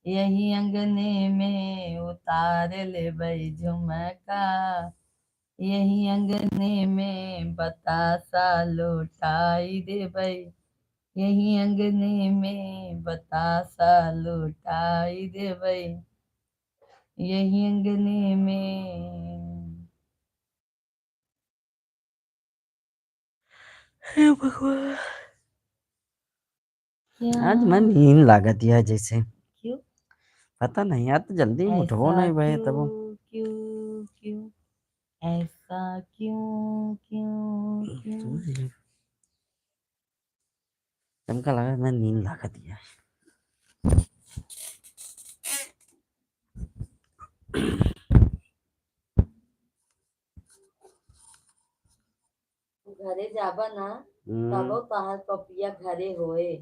A: यही अंगने में उतार ले भाई झुमका, यही अंगने में बतासा लुटाई दे भाई, यही अंगने में बतासा लुटाई दे भाई, यही अंगने में।
B: हे भगवान,
A: क्या
B: आज मैं नींद लागत है जैसे,
A: क्यों
B: पता नहीं यार, तो जल्दी में उठो
A: ऐसा
B: नहीं भाई
A: क्यों
B: तब
A: क्यों क्यों ऐसा क्यों क्यों क्यों।
B: चमका लगा मैं नींद लगा दिया।
A: घरे जाबा ना तबो तहार पपिया घरे होए।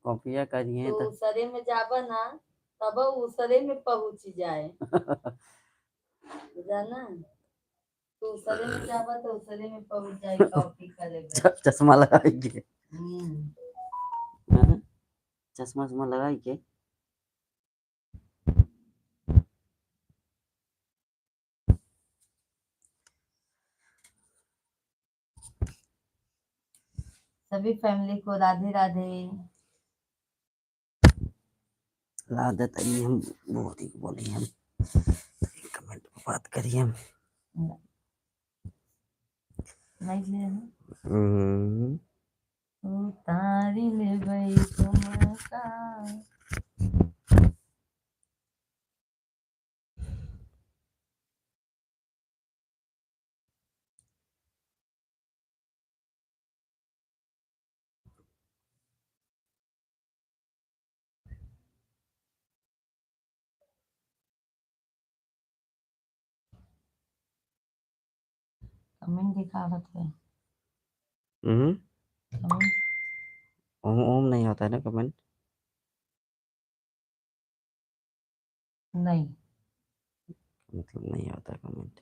B: कॉपिया करिए
A: तो
B: तो
A: उसरे में जाबा ना तब उसरे में पहुंच जाए। जाना तो उसरे में जाबा तो उसरे में पहुंच जाए कॉपी करे बे।
B: चश्मा लगाइए।
A: हम्म।
B: चश्मा चश्मा लगाइए।
A: सभी फैमिली को राधे राधे।
B: राधे तरी हम बहुत ही बोली हम कमेंट पे बात करिए हम।
A: लाइक ले ना
B: हम्म,
A: उतारी ले गई तुमका। कमेंट दिखावत है। कमेंट
B: ओम ओम नहीं होता है ना कमेंट।
A: नहीं।
B: मतलब नहीं होता कमेंट।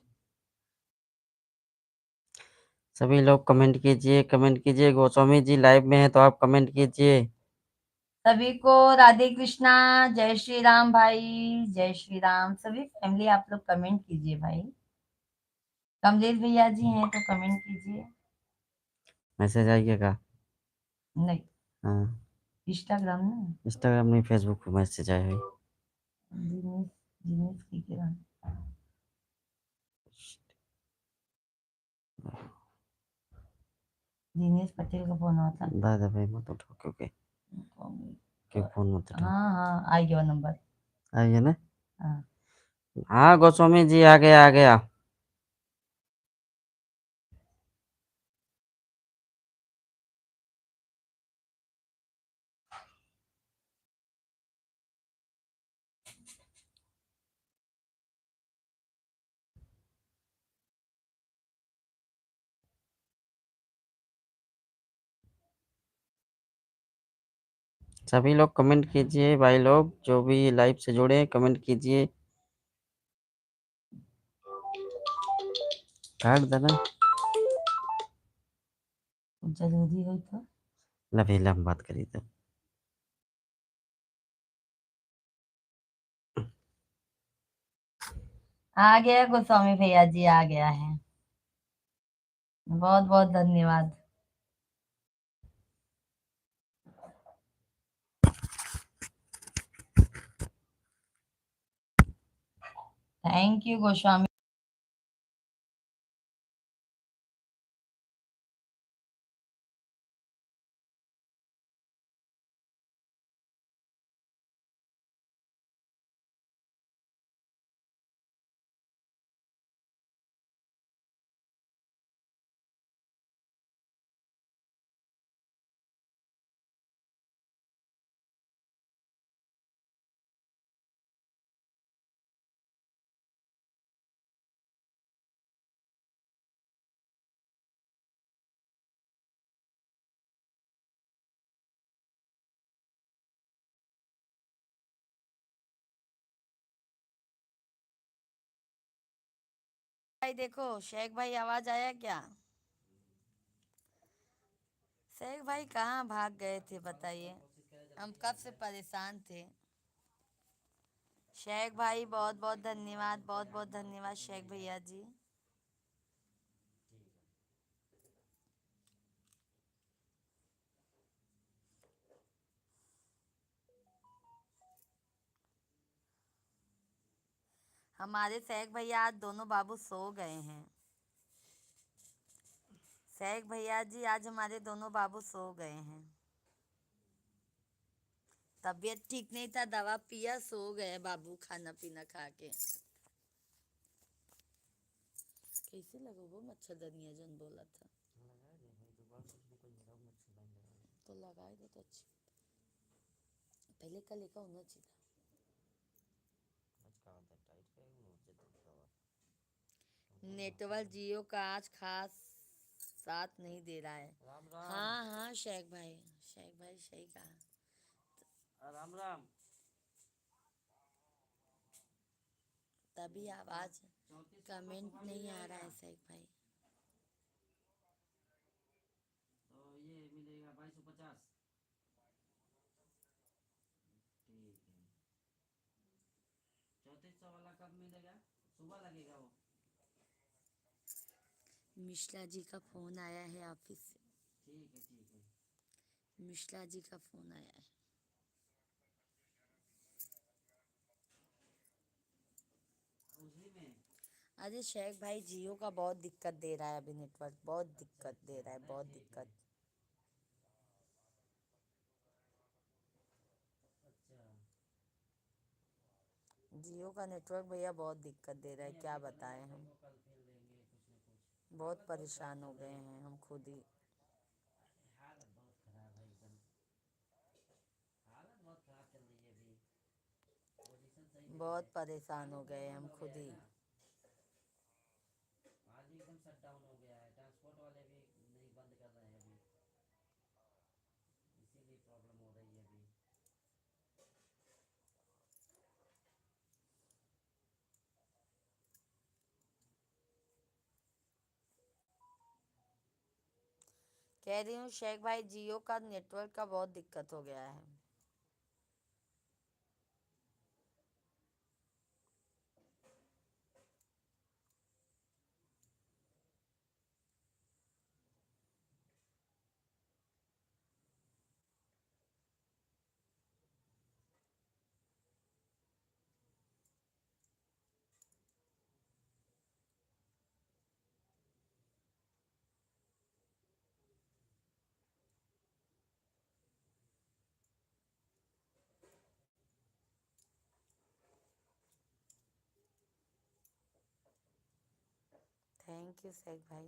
B: सभी लोग कमेंट कीजिए, कमेंट कीजिए। गोस्वामी जी लाइव में है तो आप कमेंट कीजिए।
A: सभी को राधे कृष्णा, जय श्री राम भाई, जय श्री राम। सभी फैमिली आप लोग कमेंट कीजिए भाई। कमलेश भैया जी हैं तो कमेंट कीजिए।
B: मैसेज आइएगा।
A: नहीं,
B: हाँ,
A: इंस्टाग्राम ना।
B: इंस्टाग्राम नहीं, फेसबुक पे मैसेज आए हुए।
A: दिनेश दिनेश की किरण। दिनेश पटेल का फोन आता।
B: दादा भाई मत उठाओ क्योंकि फोन मत उठाओ।
A: हाँ हाँ आ गया नंबर।
B: आइए ना।
A: हाँ
B: हाँ गोस्वामी जी आ गया आ गया। सभी लोग कमेंट कीजिए भाई लोग, जो भी लाइव से जुड़े हैं कमेंट कीजिए। काट देना।
A: जरूरी हो तो
B: लवेला हम बात करी तो
A: आ गया गोस्वामी भैया जी, आ गया है। बहुत बहुत धन्यवाद। Thank you Goswami. भाई देखो शेख भाई आवाज आया क्या? शेख भाई कहाँ भाग गए थे बताइए, हम कब से परेशान थे। शेख भाई बहुत बहुत धन्यवाद, बहुत बहुत धन्यवाद शेख भैया जी। हमारे शेख भैया आज दोनों बाबू सो गए हैं। शेख भैया जी आज हमारे दोनों बाबू सो गए हैं। तबीयत ठीक नहीं था, दवा पिया, सो गए बाबू खाना पीना खा के। कैसे लगो वो मच्छरदानियाँ जन बोला था
B: लगा दे भाई, दोबारा कुछ ना कुछ लगाओ, मच्छरदानी लगा दे।
A: तो लगाए दो तो अच्छी। पहले का लेका होना चाहिए था।
B: आज का होता है टाइट करेंगे मुझे तो कवर।
A: नेटवर्क जियो का आज खास साथ नहीं दे रहा है।
B: राम राम।
A: हाँ हाँ शेख भाई सही कहा।
B: राम राम।
A: तभी आवाज
B: 3400 का
A: कमेंट
B: सुबह मिल
A: नहीं आ रहा
B: जाएगा।
A: है शेख भाई।
B: तो ये मिलेगा 2250। ठीक है। 3400 वाला कब मिलेगा? सुबह लगेगा वो।
A: मिश्रा जी का फोन आया है ऑफिस से।
B: ठीक है ठीक है।
A: मिश्रा जी का फोन आया है।
B: उसी में।
A: अरे शेख भाई जियो का बहुत दिक्कत दे रहा है अभी नेटवर्क, बहुत
B: अच्छा
A: दिक्कत दे
B: अच्छा,
A: रहा है,
B: नहीं
A: बहुत
B: ठीक है।
A: दिक्कत।
B: अच्छा।
A: जियो का नेटवर्क भैया बहुत दिक्कत दे रहा है,
B: नहीं
A: क्या
B: अभी तो नहीं
A: बताएं
B: है,
A: हम।
B: देखो कल फिर देंगे कुछ ना कुछ।
A: बहुत
B: हालत बहुत खराब
A: परेशान हो
B: चल
A: गए
B: रही है।
A: हैं हम खुद ही।
B: हालत बहुत खराब है एकदम। हालत बहुत खराब चल रही है अभी। पोजीशन सही नहीं है।
A: बहुत परेशान
B: ऑल
A: हो
B: इंडिया
A: गए
B: बंद
A: हम
B: हो गया
A: खुद
B: है
A: ही।
B: ना। आज भी एकदम शट डाउन हो गया है, ट्रांसपोर्ट वाले भी नहीं बंद कर रहे हैं अभी, इसीलिए प्रॉब्लम हो रही है अभी।
A: कह रही हूँ शेख भाई जियो का नेटवर्क का बहुत दिक्कत हो गया है। थैंक यू शेख भाई।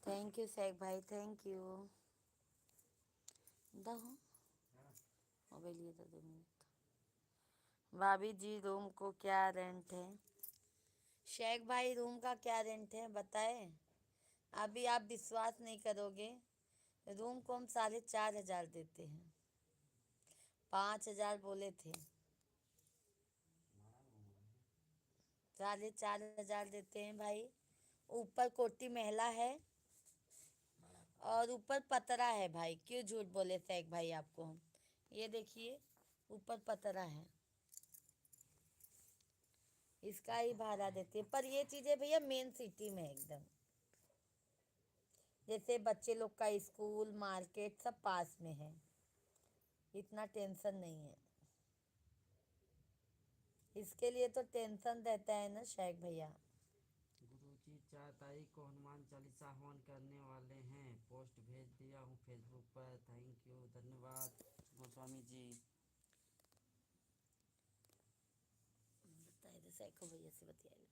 A: थैंक यू शेख भाई, थैंक यू। दहो
B: हाँ।
A: मोबाइल ये तो 2 मिनट। भाभी जी रूम को क्या रेंट है? शेख भाई रूम का क्या रेंट है बताए? अभी आप विश्वास नहीं करोगे, रूम को हम 4,500 देते हैं। 5,000 बोले थे, 4,500 देते हैं भाई। ऊपर कोठी महिला है और ऊपर पतरा है भाई, क्यों झूठ बोले शेख भाई आपको हम। ये देखिए ऊपर पतरा है, इसका ही भाड़ा देते हैं। पर ये चीज़ें भैया मेन सिटी में है एकदम, जैसे बच्चे लोग का स्कूल मार्केट सब पास में है, इतना टेंशन नहीं है। इसके लिए तो टेंशन रहता है ना शेख भैया।
B: गुरुजी 4 तारीख को हनुमान चालीसा हवन करने वाले हैं, पोस्ट भेज दिया हूँ फेसबुक पर, थैंक यू धन्यवाद गोस्वामी जी।
A: बताए तो शेख भैया से बतियाए।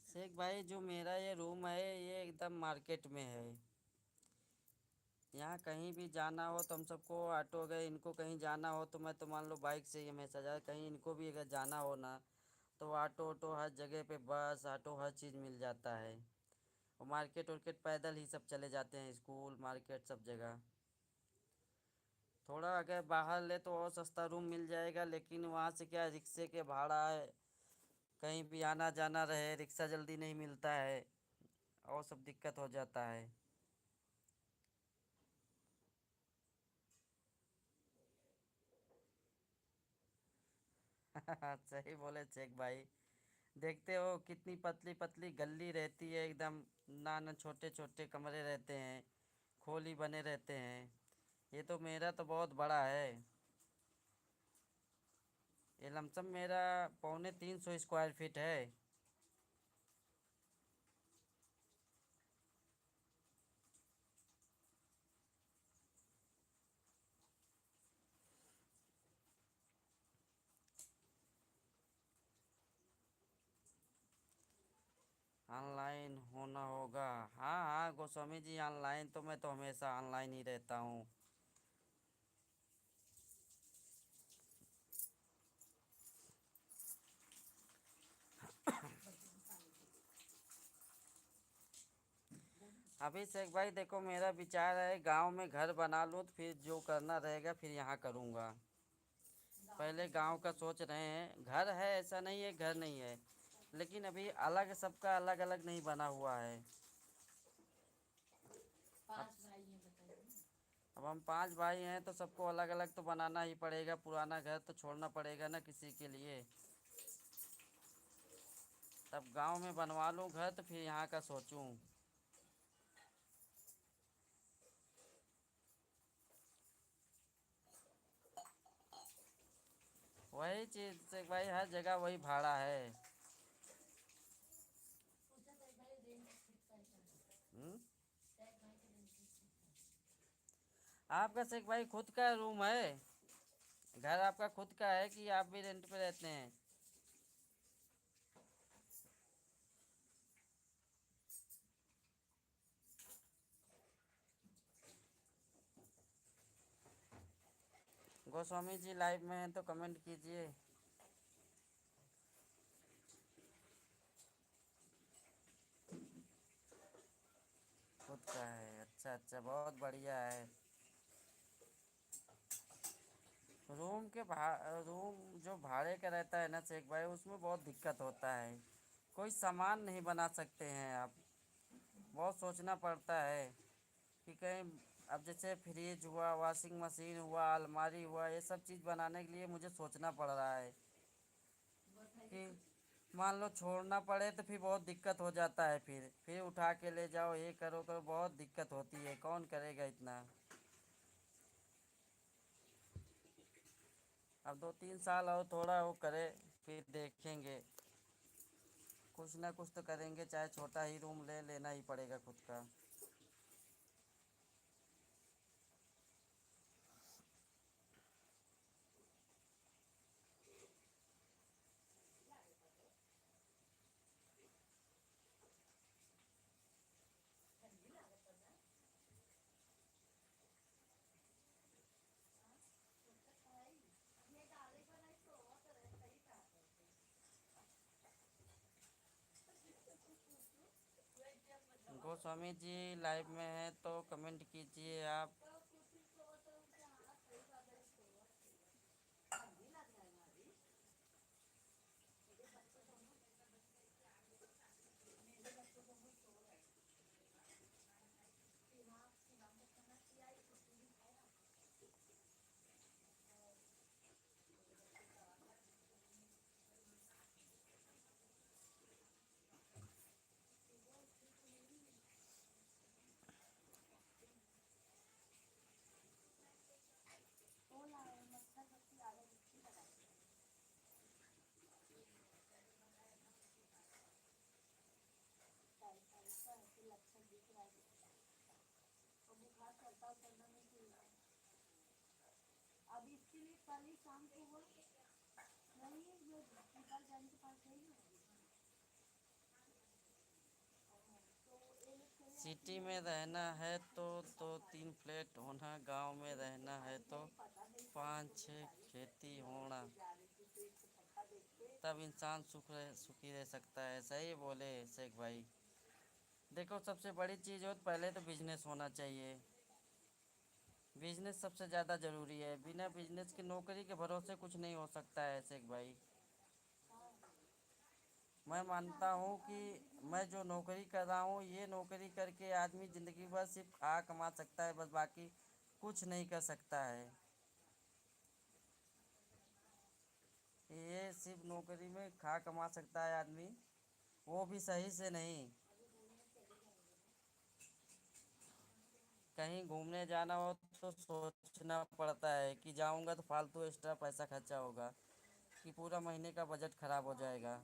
B: शेख भाई जो मेरा ये रूम है ये एकदम मार्केट में है। यहाँ कहीं भी जाना हो तो हम सबको ऑटो, अगर इनको कहीं जाना हो तो मैं तो मान लो बाइक से ही हमेशा जा, कहीं इनको भी अगर जाना हो ना तो ऑटो ऑटो हर जगह पे, बस ऑटो हर चीज़ मिल जाता है। और मार्केट वार्केट पैदल ही सब चले जाते हैं, स्कूल मार्केट सब जगह। थोड़ा अगर बाहर ले तो और सस्ता रूम मिल जाएगा, लेकिन वहाँ से क्या रिक्शे के भाड़ा है, कहीं भी आना जाना रहे रिक्शा जल्दी नहीं मिलता है, और सब दिक्कत हो जाता है। सही बोले शेख भाई। देखते हो कितनी पतली पतली गली रहती है एकदम, ना ना छोटे छोटे कमरे रहते हैं, खोली बने रहते हैं। ये तो मेरा तो बहुत बड़ा है, ये लमसम मेरा 350 स्क्वायर फीट है। होना होगा। हाँ हाँ गोस्वामी जी, ऑनलाइन तो मैं तो हमेशा ऑनलाइन ही रहता हूँ। अभिषेक भाई देखो, मेरा विचार है गांव में घर बना लूँ तो फिर जो करना रहेगा फिर यहाँ करूँगा। पहले गांव का सोच रहे हैं, घर है ऐसा नहीं है घर नहीं है, लेकिन अभी अलग सबका अलग अलग नहीं बना हुआ है। अब हम 5 भाई हैं तो सबको अलग अलग तो बनाना ही पड़ेगा, पुराना घर तो छोड़ना पड़ेगा ना किसी के लिए। तब गांव में बनवा लूँ घर तो फिर यहाँ का सोचूं। वही चीज़ से भाई, हर जगह वही भाड़ा है। हम्म? आपका शेख भाई खुद का रूम है? घर आपका खुद का है कि आप भी रेंट पे रहते हैं? गोस्वामी जी लाइव में हैं तो कमेंट कीजिए। खुद का है, अच्छा अच्छा, बहुत बढ़िया है। रूम जो भाड़े का रहता है ना शेख भाई, उसमें बहुत दिक्कत होता है। कोई सामान नहीं बना सकते हैं आप, बहुत सोचना पड़ता है कि कहीं, अब जैसे फ्रिज हुआ, वॉशिंग मशीन हुआ, अलमारी हुआ, ये सब चीज़ बनाने के लिए मुझे सोचना पड़ रहा है कि मान लो छोड़ना पड़े तो फिर बहुत दिक्कत हो जाता है, फिर उठा के ले जाओ, ये करो करो, बहुत दिक्कत होती है, कौन करेगा इतना। अब 2-3 साल और थोड़ा वो करे, फिर देखेंगे, कुछ ना कुछ तो करेंगे, चाहे छोटा ही रूम लेना ही पड़ेगा खुद का। गोस्वामी जी लाइव में हैं तो कमेंट कीजिए आप।
A: अब इसके लिए कल ही शाम को वो नहीं, जो दीपाल जान के पास है ना,
B: सिटी में रहना है तो 2-3 फ्लैट होना, गांव में रहना है तो 5-6 खेती होना, तब इंसान सुखी रह सकता है। सही बोले शेख भाई। देखो सबसे बड़ी चीज़ हो तो पहले तो बिजनेस होना चाहिए। बिजनेस सबसे ज़्यादा ज़रूरी है, बिना बिजनेस के नौकरी के भरोसे कुछ नहीं हो सकता है शेख भाई। मैं मानता हूँ कि मैं जो नौकरी कर रहा हूँ, ये नौकरी करके आदमी ज़िंदगी भर सिर्फ खा कमा सकता है, बस बाकी कुछ नहीं कर सकता है। ये सिर्फ नौकरी में खा कमा सकता है आदमी, वो भी सही से नहीं। कहीं घूमने जाना हो तो सोचना पड़ता है कि जाऊंगा तो फालतू एक्स्ट्रा पैसा खर्चा होगा, कि पूरा महीने का बजट खराब हो जाएगा।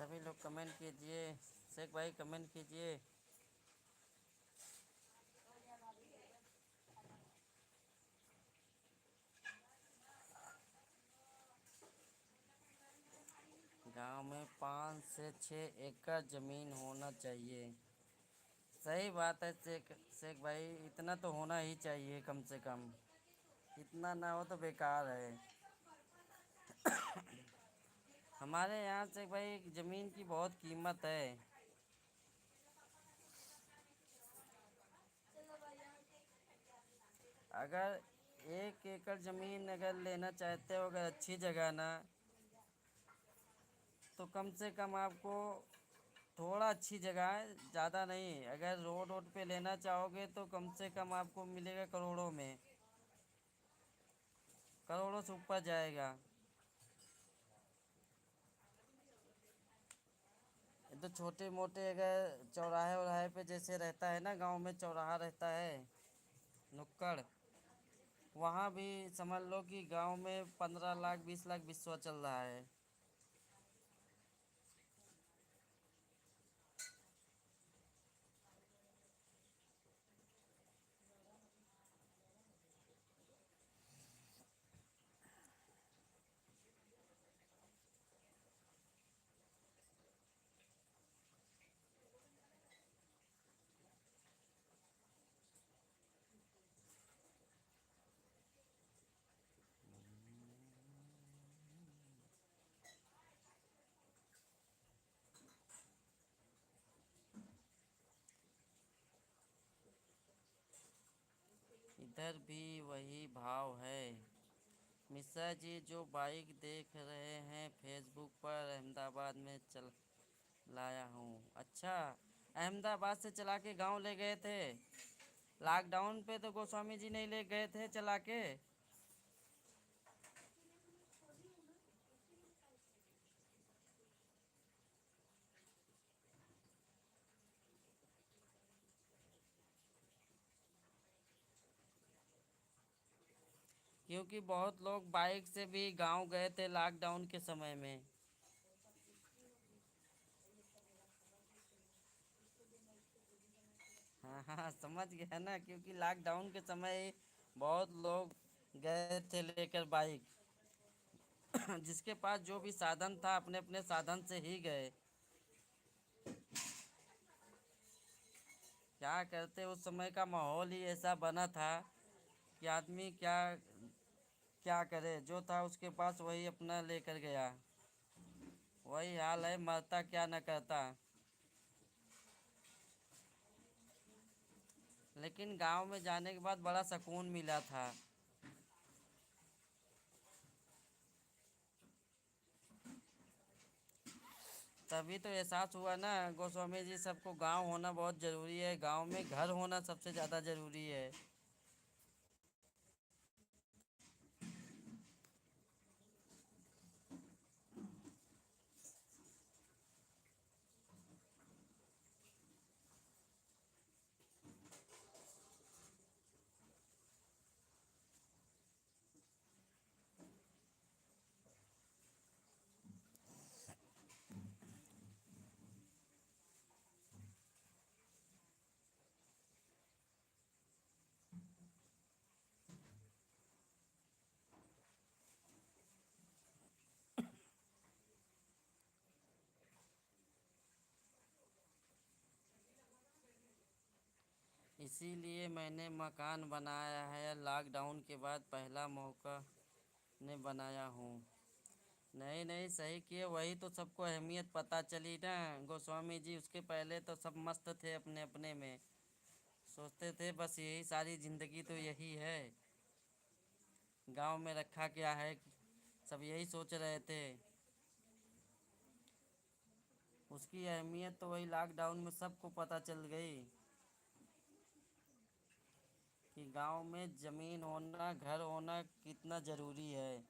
B: सभी लोग कमेंट कीजिए। शेख भाई कमेंट कीजिए। गांव में 5 से 6 एकड़ ज़मीन होना चाहिए। सही बात है शेख शेख भाई, इतना तो होना ही चाहिए कम से कम। इतना ना हो तो बेकार है। हमारे यहाँ से भाई ज़मीन की बहुत कीमत है। अगर 1 एकड़ ज़मीन अगर लेना चाहते हो, अगर अच्छी जगह ना, तो कम से कम आपको थोड़ा अच्छी जगह है, ज़्यादा नहीं। अगर रोड रोड पे लेना चाहोगे तो कम से कम आपको मिलेगा करोड़ों में, करोड़ों से ऊपर जाएगा। ये तो छोटे मोटे अगर चौराहे वौराहे पे जैसे रहता है ना, गांव में चौराहा रहता है, नुक्कड़, वहाँ भी समझ लो कि गांव में 15 लाख 20 लाख बिस्वा चल रहा है। इधर भी वही भाव है। मिश्रा जी, जो बाइक देख रहे हैं फेसबुक पर, अहमदाबाद में चल लाया हूँ। अच्छा, अहमदाबाद से चला के गांव ले गए थे? लॉकडाउन पे तो गोस्वामी जी नहीं ले गए थे चला के? क्योंकि बहुत लोग बाइक से भी गांव गए थे लॉकडाउन के समय में। हाँ हाँ, समझ गया ना, क्योंकि लॉकडाउन के समय बहुत लोग गए थे लेकर बाइक। जिसके पास जो भी साधन था अपने अपने साधन से ही गए। क्या करते, उस समय का माहौल ही ऐसा बना था कि आदमी क्या क्या करे, जो था उसके पास वही अपना लेकर गया। वही हाल है, मरता क्या न करता। लेकिन गांव में जाने के बाद बड़ा सुकून मिला था। तभी तो एहसास हुआ ना गोस्वामी जी, सबको गांव होना बहुत ज़रूरी है। गांव में घर होना सबसे ज़्यादा ज़रूरी है। इसीलिए मैंने मकान बनाया है। लॉकडाउन के बाद पहला मौका ने बनाया हूँ। नहीं नहीं, सही किए। वही तो सबको अहमियत पता चली ना गोस्वामी जी। उसके पहले तो सब मस्त थे अपने अपने में, सोचते थे बस यही सारी ज़िंदगी तो यही है, गांव में रखा क्या है, सब यही सोच रहे थे। उसकी अहमियत तो वही लॉकडाउन में सबको पता चल गई कि गांव में ज़मीन होना, घर होना कितना ज़रूरी है।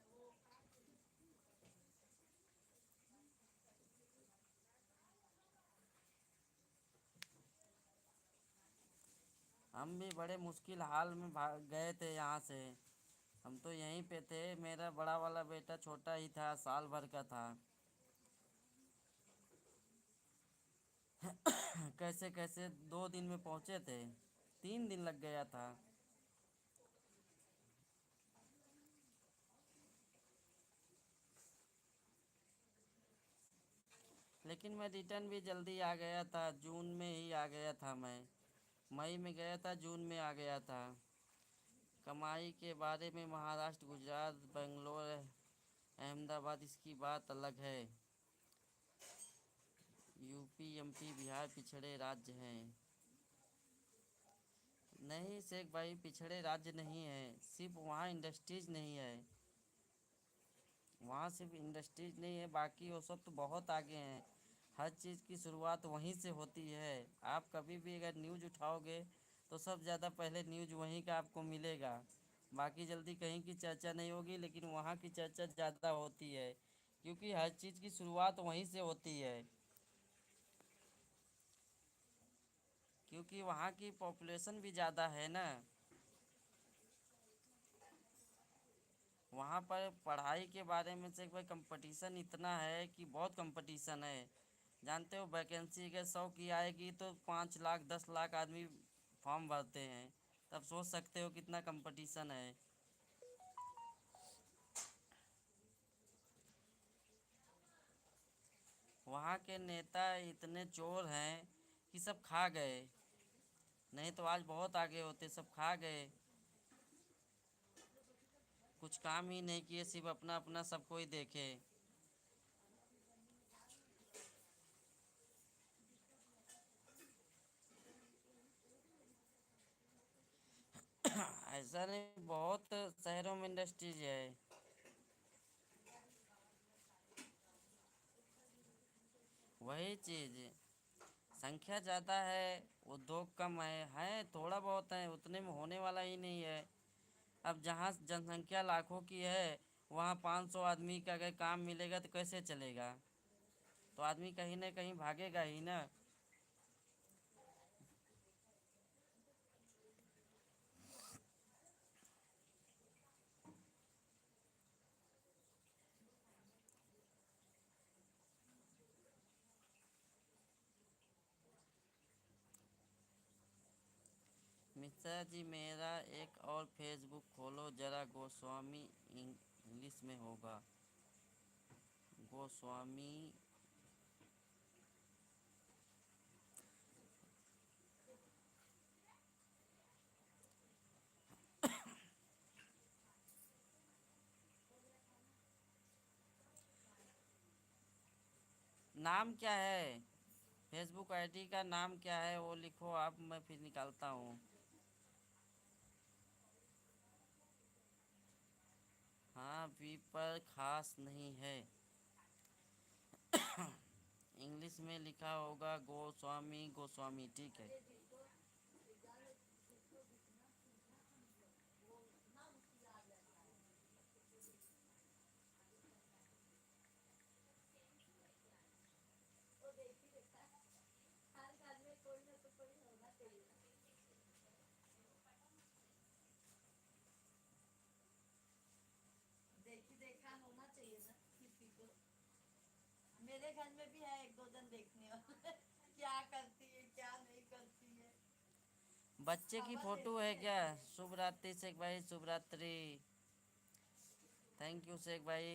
B: हम भी बड़े मुश्किल हाल में भाग गए थे यहाँ से। हम तो यहीं पे थे। मेरा बड़ा वाला बेटा छोटा ही था, साल भर का था। कैसे कैसे 2 दिन में पहुँचे थे, 3 दिन लग गया था। लेकिन मैं रिटर्न भी जल्दी आ गया था, जून में ही आ गया था मैं। मई में गया था, जून में आ गया था। कमाई के बारे में महाराष्ट्र, गुजरात, बेंगलोर, अहमदाबाद इसकी बात अलग है। यूपी, एमपी, बिहार पिछड़े राज्य हैं। नहीं शेख भाई, पिछड़े राज्य नहीं है, सिर्फ वहाँ इंडस्ट्रीज नहीं है। वहाँ सिर्फ इंडस्ट्रीज नहीं है, बाकी वो सब तो बहुत आगे हैं। हर चीज़ की शुरुआत वहीं से होती है। आप कभी भी अगर न्यूज़ उठाओगे तो सब ज़्यादा पहले न्यूज़ वहीं का आपको मिलेगा। बाकी जल्दी कहीं की चर्चा नहीं होगी, लेकिन वहाँ की चर्चा ज़्यादा होती है, क्योंकि हर चीज़ की शुरुआत वहीं से होती है। क्योंकि वहाँ की पॉपुलेशन भी ज़्यादा है ना। वहाँ पर पढ़ाई के बारे में से भाई कंपटीशन इतना है कि बहुत कंपटीशन है। जानते हो, वैकेंसी अगर 100 की आएगी तो 5 लाख 10 लाख आदमी फॉर्म भरते हैं। तब सोच सकते हो कितना कंपटीशन है। वहाँ के नेता इतने चोर हैं कि सब खा गए, नहीं तो आज बहुत आगे होते। सब खा गए, कुछ काम ही नहीं किए, सिर्फ अपना अपना सब कोई देखे। ऐसा नहीं, बहुत शहरों में इंडस्ट्रीज है। वही चीज़, संख्या ज़्यादा है, उद्योग कम है थोड़ा बहुत है, उतने में होने वाला ही नहीं है। अब जहाँ जनसंख्या लाखों की है, वहाँ 500 आदमी का अगर काम मिलेगा तो कैसे चलेगा? तो आदमी कहीं ना कहीं भागेगा ही ना। मिश्रा जी, मेरा एक और फेसबुक खोलो जरा, गोस्वामी इंग्लिश में होगा। गोस्वामी। नाम क्या है? फेसबुक आईडी का नाम क्या है वो लिखो आप, मैं फिर निकालता हूँ। हाँ, वी पर खास नहीं है। इंग्लिश में लिखा होगा गोस्वामी, गोस्वामी, ठीक है।
A: देखी देखा होना चाहिए ना किसी को। मेरे घर में भी है एक दो जन देखने वाले क्या करती है क्या नहीं करती है।
B: बच्चे की
A: खबर
B: फोटो
A: देती
B: है क्या?
A: रहती है।
B: शुभ रात्रि शेख भाई, शुभ रात्रि। थैंक यू शेख भाई।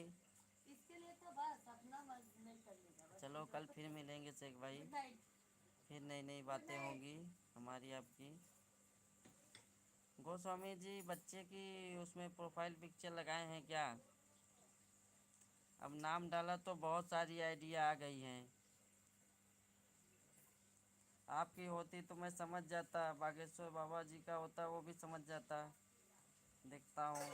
A: इसके लिए तो बस अपना मन नहीं कर लेगा बस।
B: चलो कल फिर मिलेंगे शेख भाई।
A: Good night.
B: फिर नई नई
A: गुड
B: बातें
A: नाइट।
B: होंगी हमारी आपकी। गोस्वामी जी, बच्चे की उसमें प्रोफाइल पिक्चर लगाए हैं क्या? अब नाम डाला तो बहुत सारी आइडिया आ गई हैं। आपकी होती तो मैं समझ जाता, बागेश्वर बाबा जी का होता वो भी समझ जाता। देखता हूँ।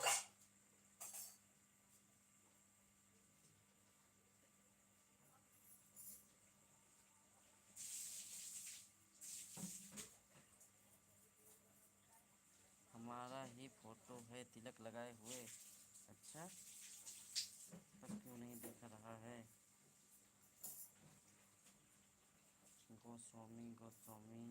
B: हमारा ही फोटो है तिलक लगाए हुए। अच्छा, तब क्यों नहीं दिख रहा है? गोस्वामी, गोस्वामी।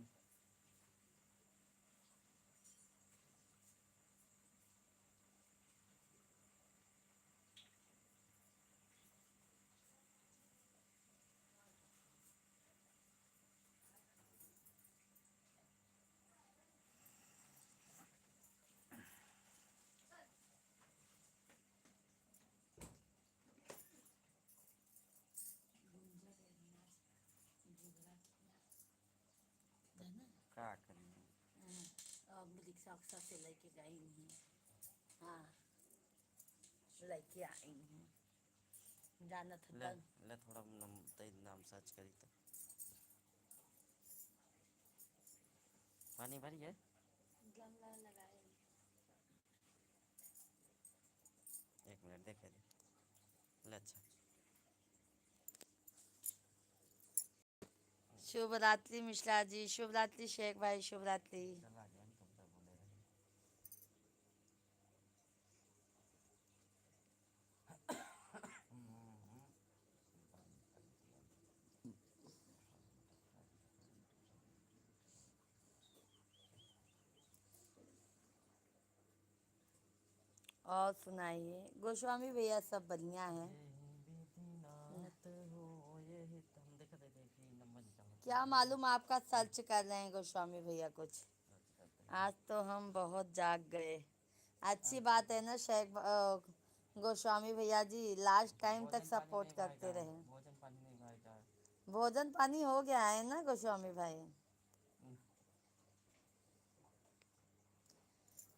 B: क्या करें?
A: अब रिक्शा उक्सा से लेके गई नहीं। हाँ, लेके आई हूँ, जाना था
B: ले
A: तब।
B: ले थोड़ा नाम सर्च करी तो पानी भरी है।
A: गमला लगाए।
B: एक मिनट देखे दे ले। अच्छा
A: शुभ रात्रि मिश्रा जी, शुभ रात्रि शेख भाई, शुभ रात्रि।
B: चल आ गया तुम तो बोले रहे।
A: और सुनाइए गोस्वामी भैया, सब बढ़िया है। क्या मालूम आपका सर्च कर रहे हैं गोस्वामी भैया कुछ। आज तो हम बहुत जाग गए। अच्छी बात है ना शेख गोस्वामी भैया जी, लास्ट टाइम तक
B: भोजन पानी
A: सपोर्ट
B: नहीं
A: करते
B: भाएगा,
A: रहे।
B: भोजन पानी नहीं भाएगा।
A: भोजन पानी हो गया है ना गोस्वामी भाई?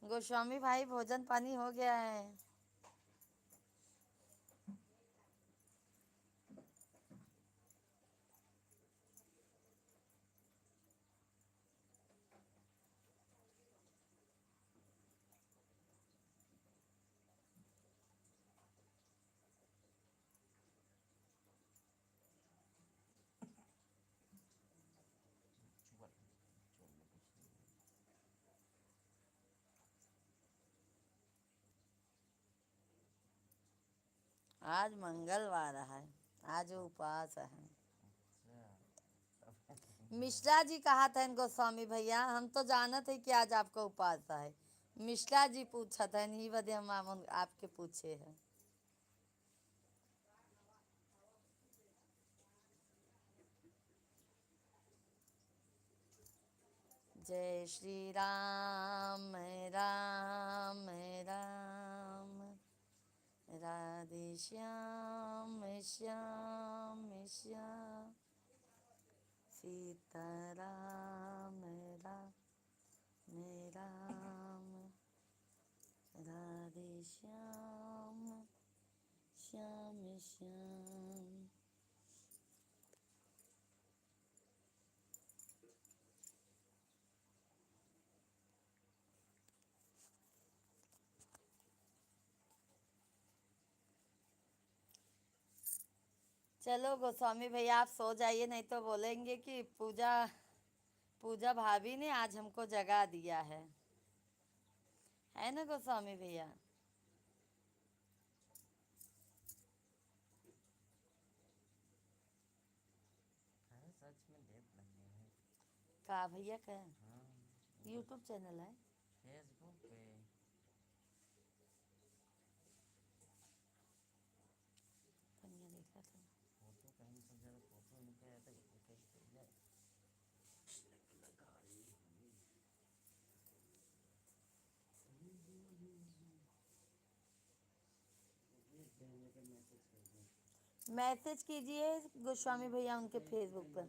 A: गोस्वामी भाई भोजन पानी हो गया है। आज मंगलवार है, आज उपवास है। मिश्रा जी कहा था गोस्वामी भैया, हम तो जानत है कि आज आपका उपवास है। मिश्रा जी पूछा था, नहीं बदे हम आपके पूछे हैं। जय श्री राम राम राम, राधे श्याम श्याम श्याम, सीता राम राम राम, राधे श्याम श्याम श्याम। चलो गोस्वामी भैया आप सो जाइए, नहीं तो बोलेंगे कि पूजा पूजा भाभी ने आज हमको जगा दिया है ना गोस्वामी भैया?
B: सच में देख लेंगे।
A: का भैया का
B: हाँ,
A: यूट्यूब चैनल है?
B: फेसबुक पे
A: बढ़िया देखा था।
B: फोटो कहीं से ज़्यादा फोटो निकल आता है एक एक पहले
A: मैसेज कीजिए गोस्वामी भैया उनके फेसबुक पर।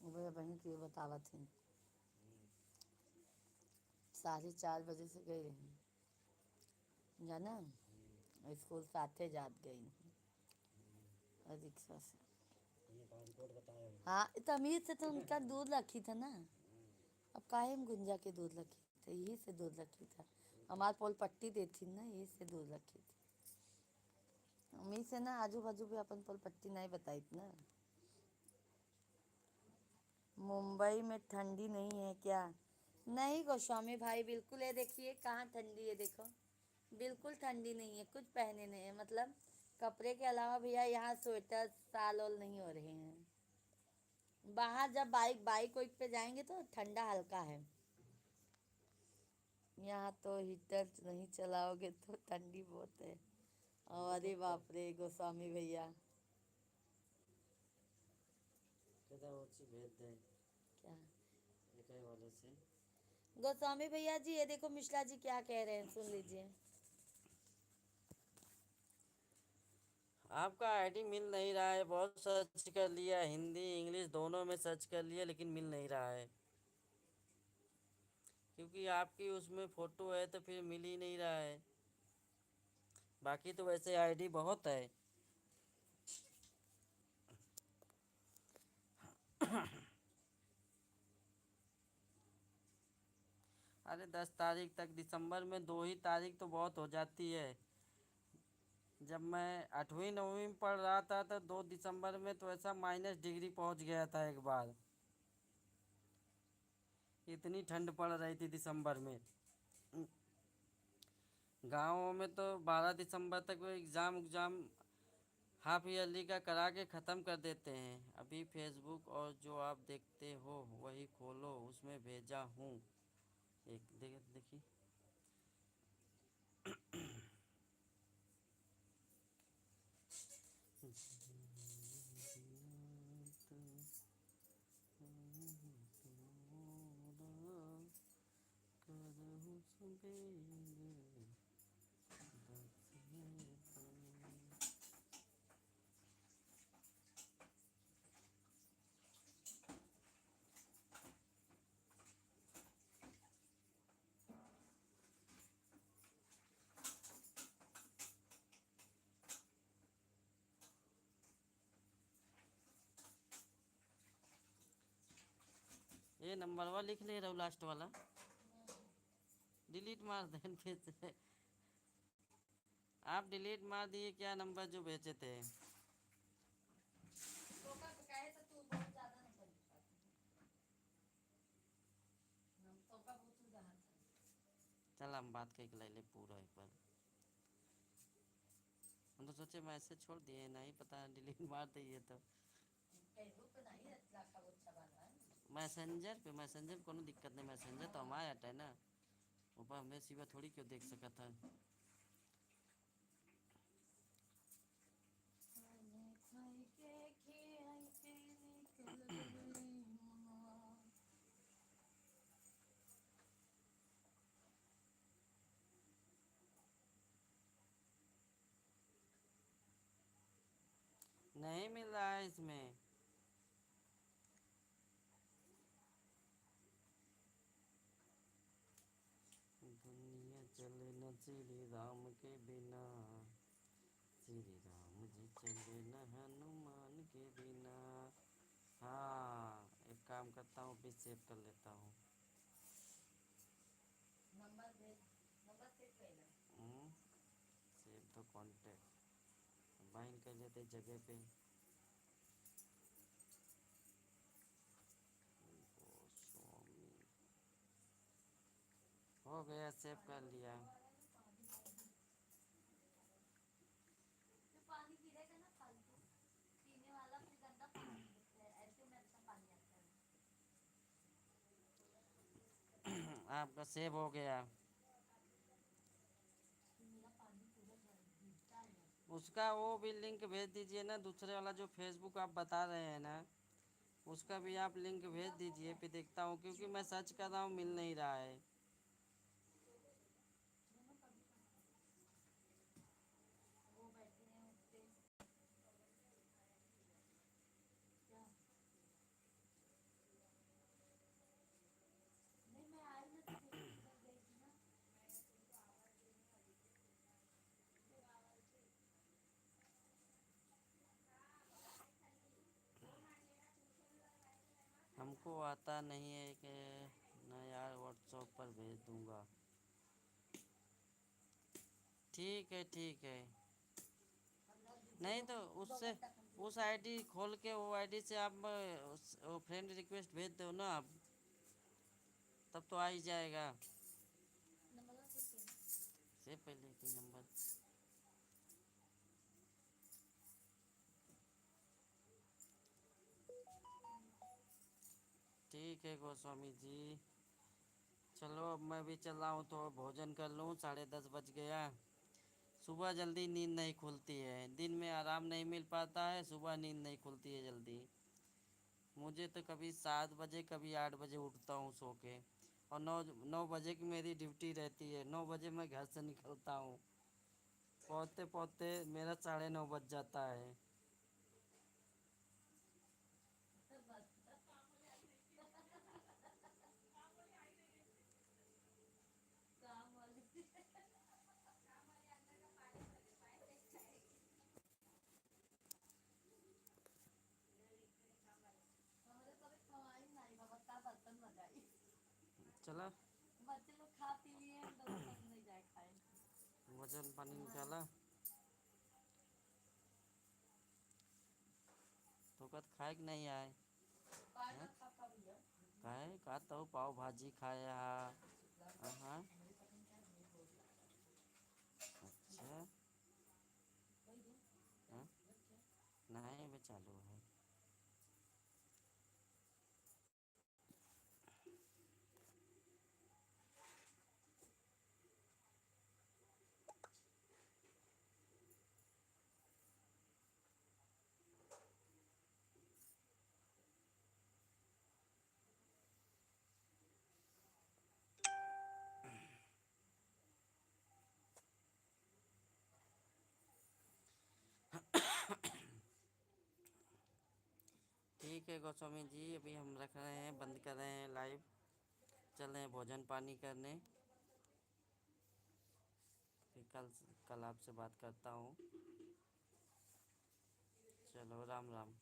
A: भैया बहन की बतावा थी, 4:30 बजे से गई रही जाना, स्कूल साथे जात गई रिक्शा से। हाँ तो अमीर से तो उनका दूध रखी था ना, अब काहे में गुंजा के दूध रखी था, यही से दूध रखी था। हमार पोल पट्टी देती ना, यही से दूध रखी थी। अमीर से ना आजू बाजू भी अपन पोल पट्टी नहीं बताई थी ना। मुंबई में ठंडी नहीं है क्या? नहीं गोस्वामी भाई बिल्कुल, है देखिए कहाँ ठंडी है, देखो बिल्कुल ठंडी नहीं है, कुछ पहने नहीं है, मतलब कपड़े के अलावा भैया यहाँ स्वेटर साल ओल नहीं हो रहे हैं। बाहर जब बाइक बाइक वाइक पे जाएंगे तो ठंडा हल्का है, यहाँ तो हीटर नहीं चलाओगे तो ठंडी बहुत है। और अरे बाप रे गोस्वामी भैया,
B: भेज दे
A: क्या
B: एक वाले से।
A: गोस्वामी भैया जी, ये देखो मिश्रा जी क्या कह रहे हैं, सुन लीजिए।
B: आपका आईडी मिल नहीं रहा है, बहुत सर्च कर लिया, हिंदी इंग्लिश दोनों में सर्च कर लिया, लेकिन मिल नहीं रहा है। क्योंकि आपकी उसमें फ़ोटो है तो फिर मिल ही नहीं रहा है। बाकी तो वैसे आईडी बहुत है। अरे 10 तारीख तक, दिसंबर में 2 ही तारीख तो बहुत हो जाती है। जब मैं 8वीं 9वीं में पढ़ रहा था तो 2 दिसंबर में तो ऐसा -डिग्री पहुंच गया था एक बार। इतनी ठंड पड़ रही थी दिसंबर में। गाँवों में तो 12 दिसंबर तक वो एग्ज़ाम हाफ ईयरली का करा के ख़त्म कर देते हैं। अभी फेसबुक और जो आप देखते हो वही खोलो, उसमें भेजा हूँ। एक देखिए। ये नंबरवा लिख ले रहा हूँ लास्ट वाला, डिलीट मार दें फिर से। आप डिलीट मार दिए क्या नंबर जो भेजे थे? चल हम बात करके ले ले पूरा एक बार। हम तो सोचे मैसेज छोड़ दिए, नहीं पता डिलीट मार दिए तो। मैसेंजर कोनो दिक्कत नहीं, मैसेंजर तो हमारे हट है ना, ऊपर हमें सिवा थोड़ी क्यों देख सका था। नहीं मिल रहा है इसमें। दुनिया चले न श्री राम के बिना, श्री राम जी चले न हनुमान के बिना। हाँ, एक काम करता हूँ, फिर सेव कर लेता हूँ। सेव तो कॉन्टेक्ट बाइंड कर लेते जगह पे। गोस्वामी हो गया, सेव कर लिया। आपका सेव हो गया। उसका वो भी लिंक भेज दीजिए ना, दूसरे वाला जो फेसबुक आप बता रहे हैं ना, उसका भी आप लिंक भेज दीजिए, फिर देखता हूँ, क्योंकि मैं सर्च कर रहा हूँ मिल नहीं रहा है। हमको आता नहीं है कि ना यार, व्हाट्सएप पर भेज दूँगा। ठीक है ठीक है। नहीं तो उससे उस आईडी खोल के वो आईडी से आप वो फ्रेंड रिक्वेस्ट भेज दो ना आप, तब तो आ ही जाएगा। से पहले की नंबर। ठीक है गोस्वामी जी, चलो अब मैं भी चल रहा हूँ, तो भोजन कर लूँ, 10:30 बज गया। सुबह जल्दी नींद नहीं खुलती है, दिन में आराम नहीं मिल पाता है, सुबह नींद नहीं खुलती है जल्दी। मुझे तो कभी 7 बजे कभी 8 बजे उठता हूँ सो के, और 9 9 बजे की मेरी ड्यूटी रहती है, 9 बजे मैं घर से निकलता हूँ। पहुँचते पहुँचते मेरा 9:30 बज जाता है। चला
A: बच्चे लोग खा पी लिए हैं, तो सब नहीं जाए खाए।
B: वजन पानी निकाला तो कद खाए कि नहीं आए हैं? खाए खाता हूँ पाव भाजी खाया। हाँ अच्छा हाँ? नहीं मैं चालू है। ठीक है गोस्वामी जी, अभी हम रख रहे हैं, बंद कर रहे हैं लाइव, चल रहे हैं भोजन पानी करने। फिर कल आपसे बात करता हूँ। चलो राम राम।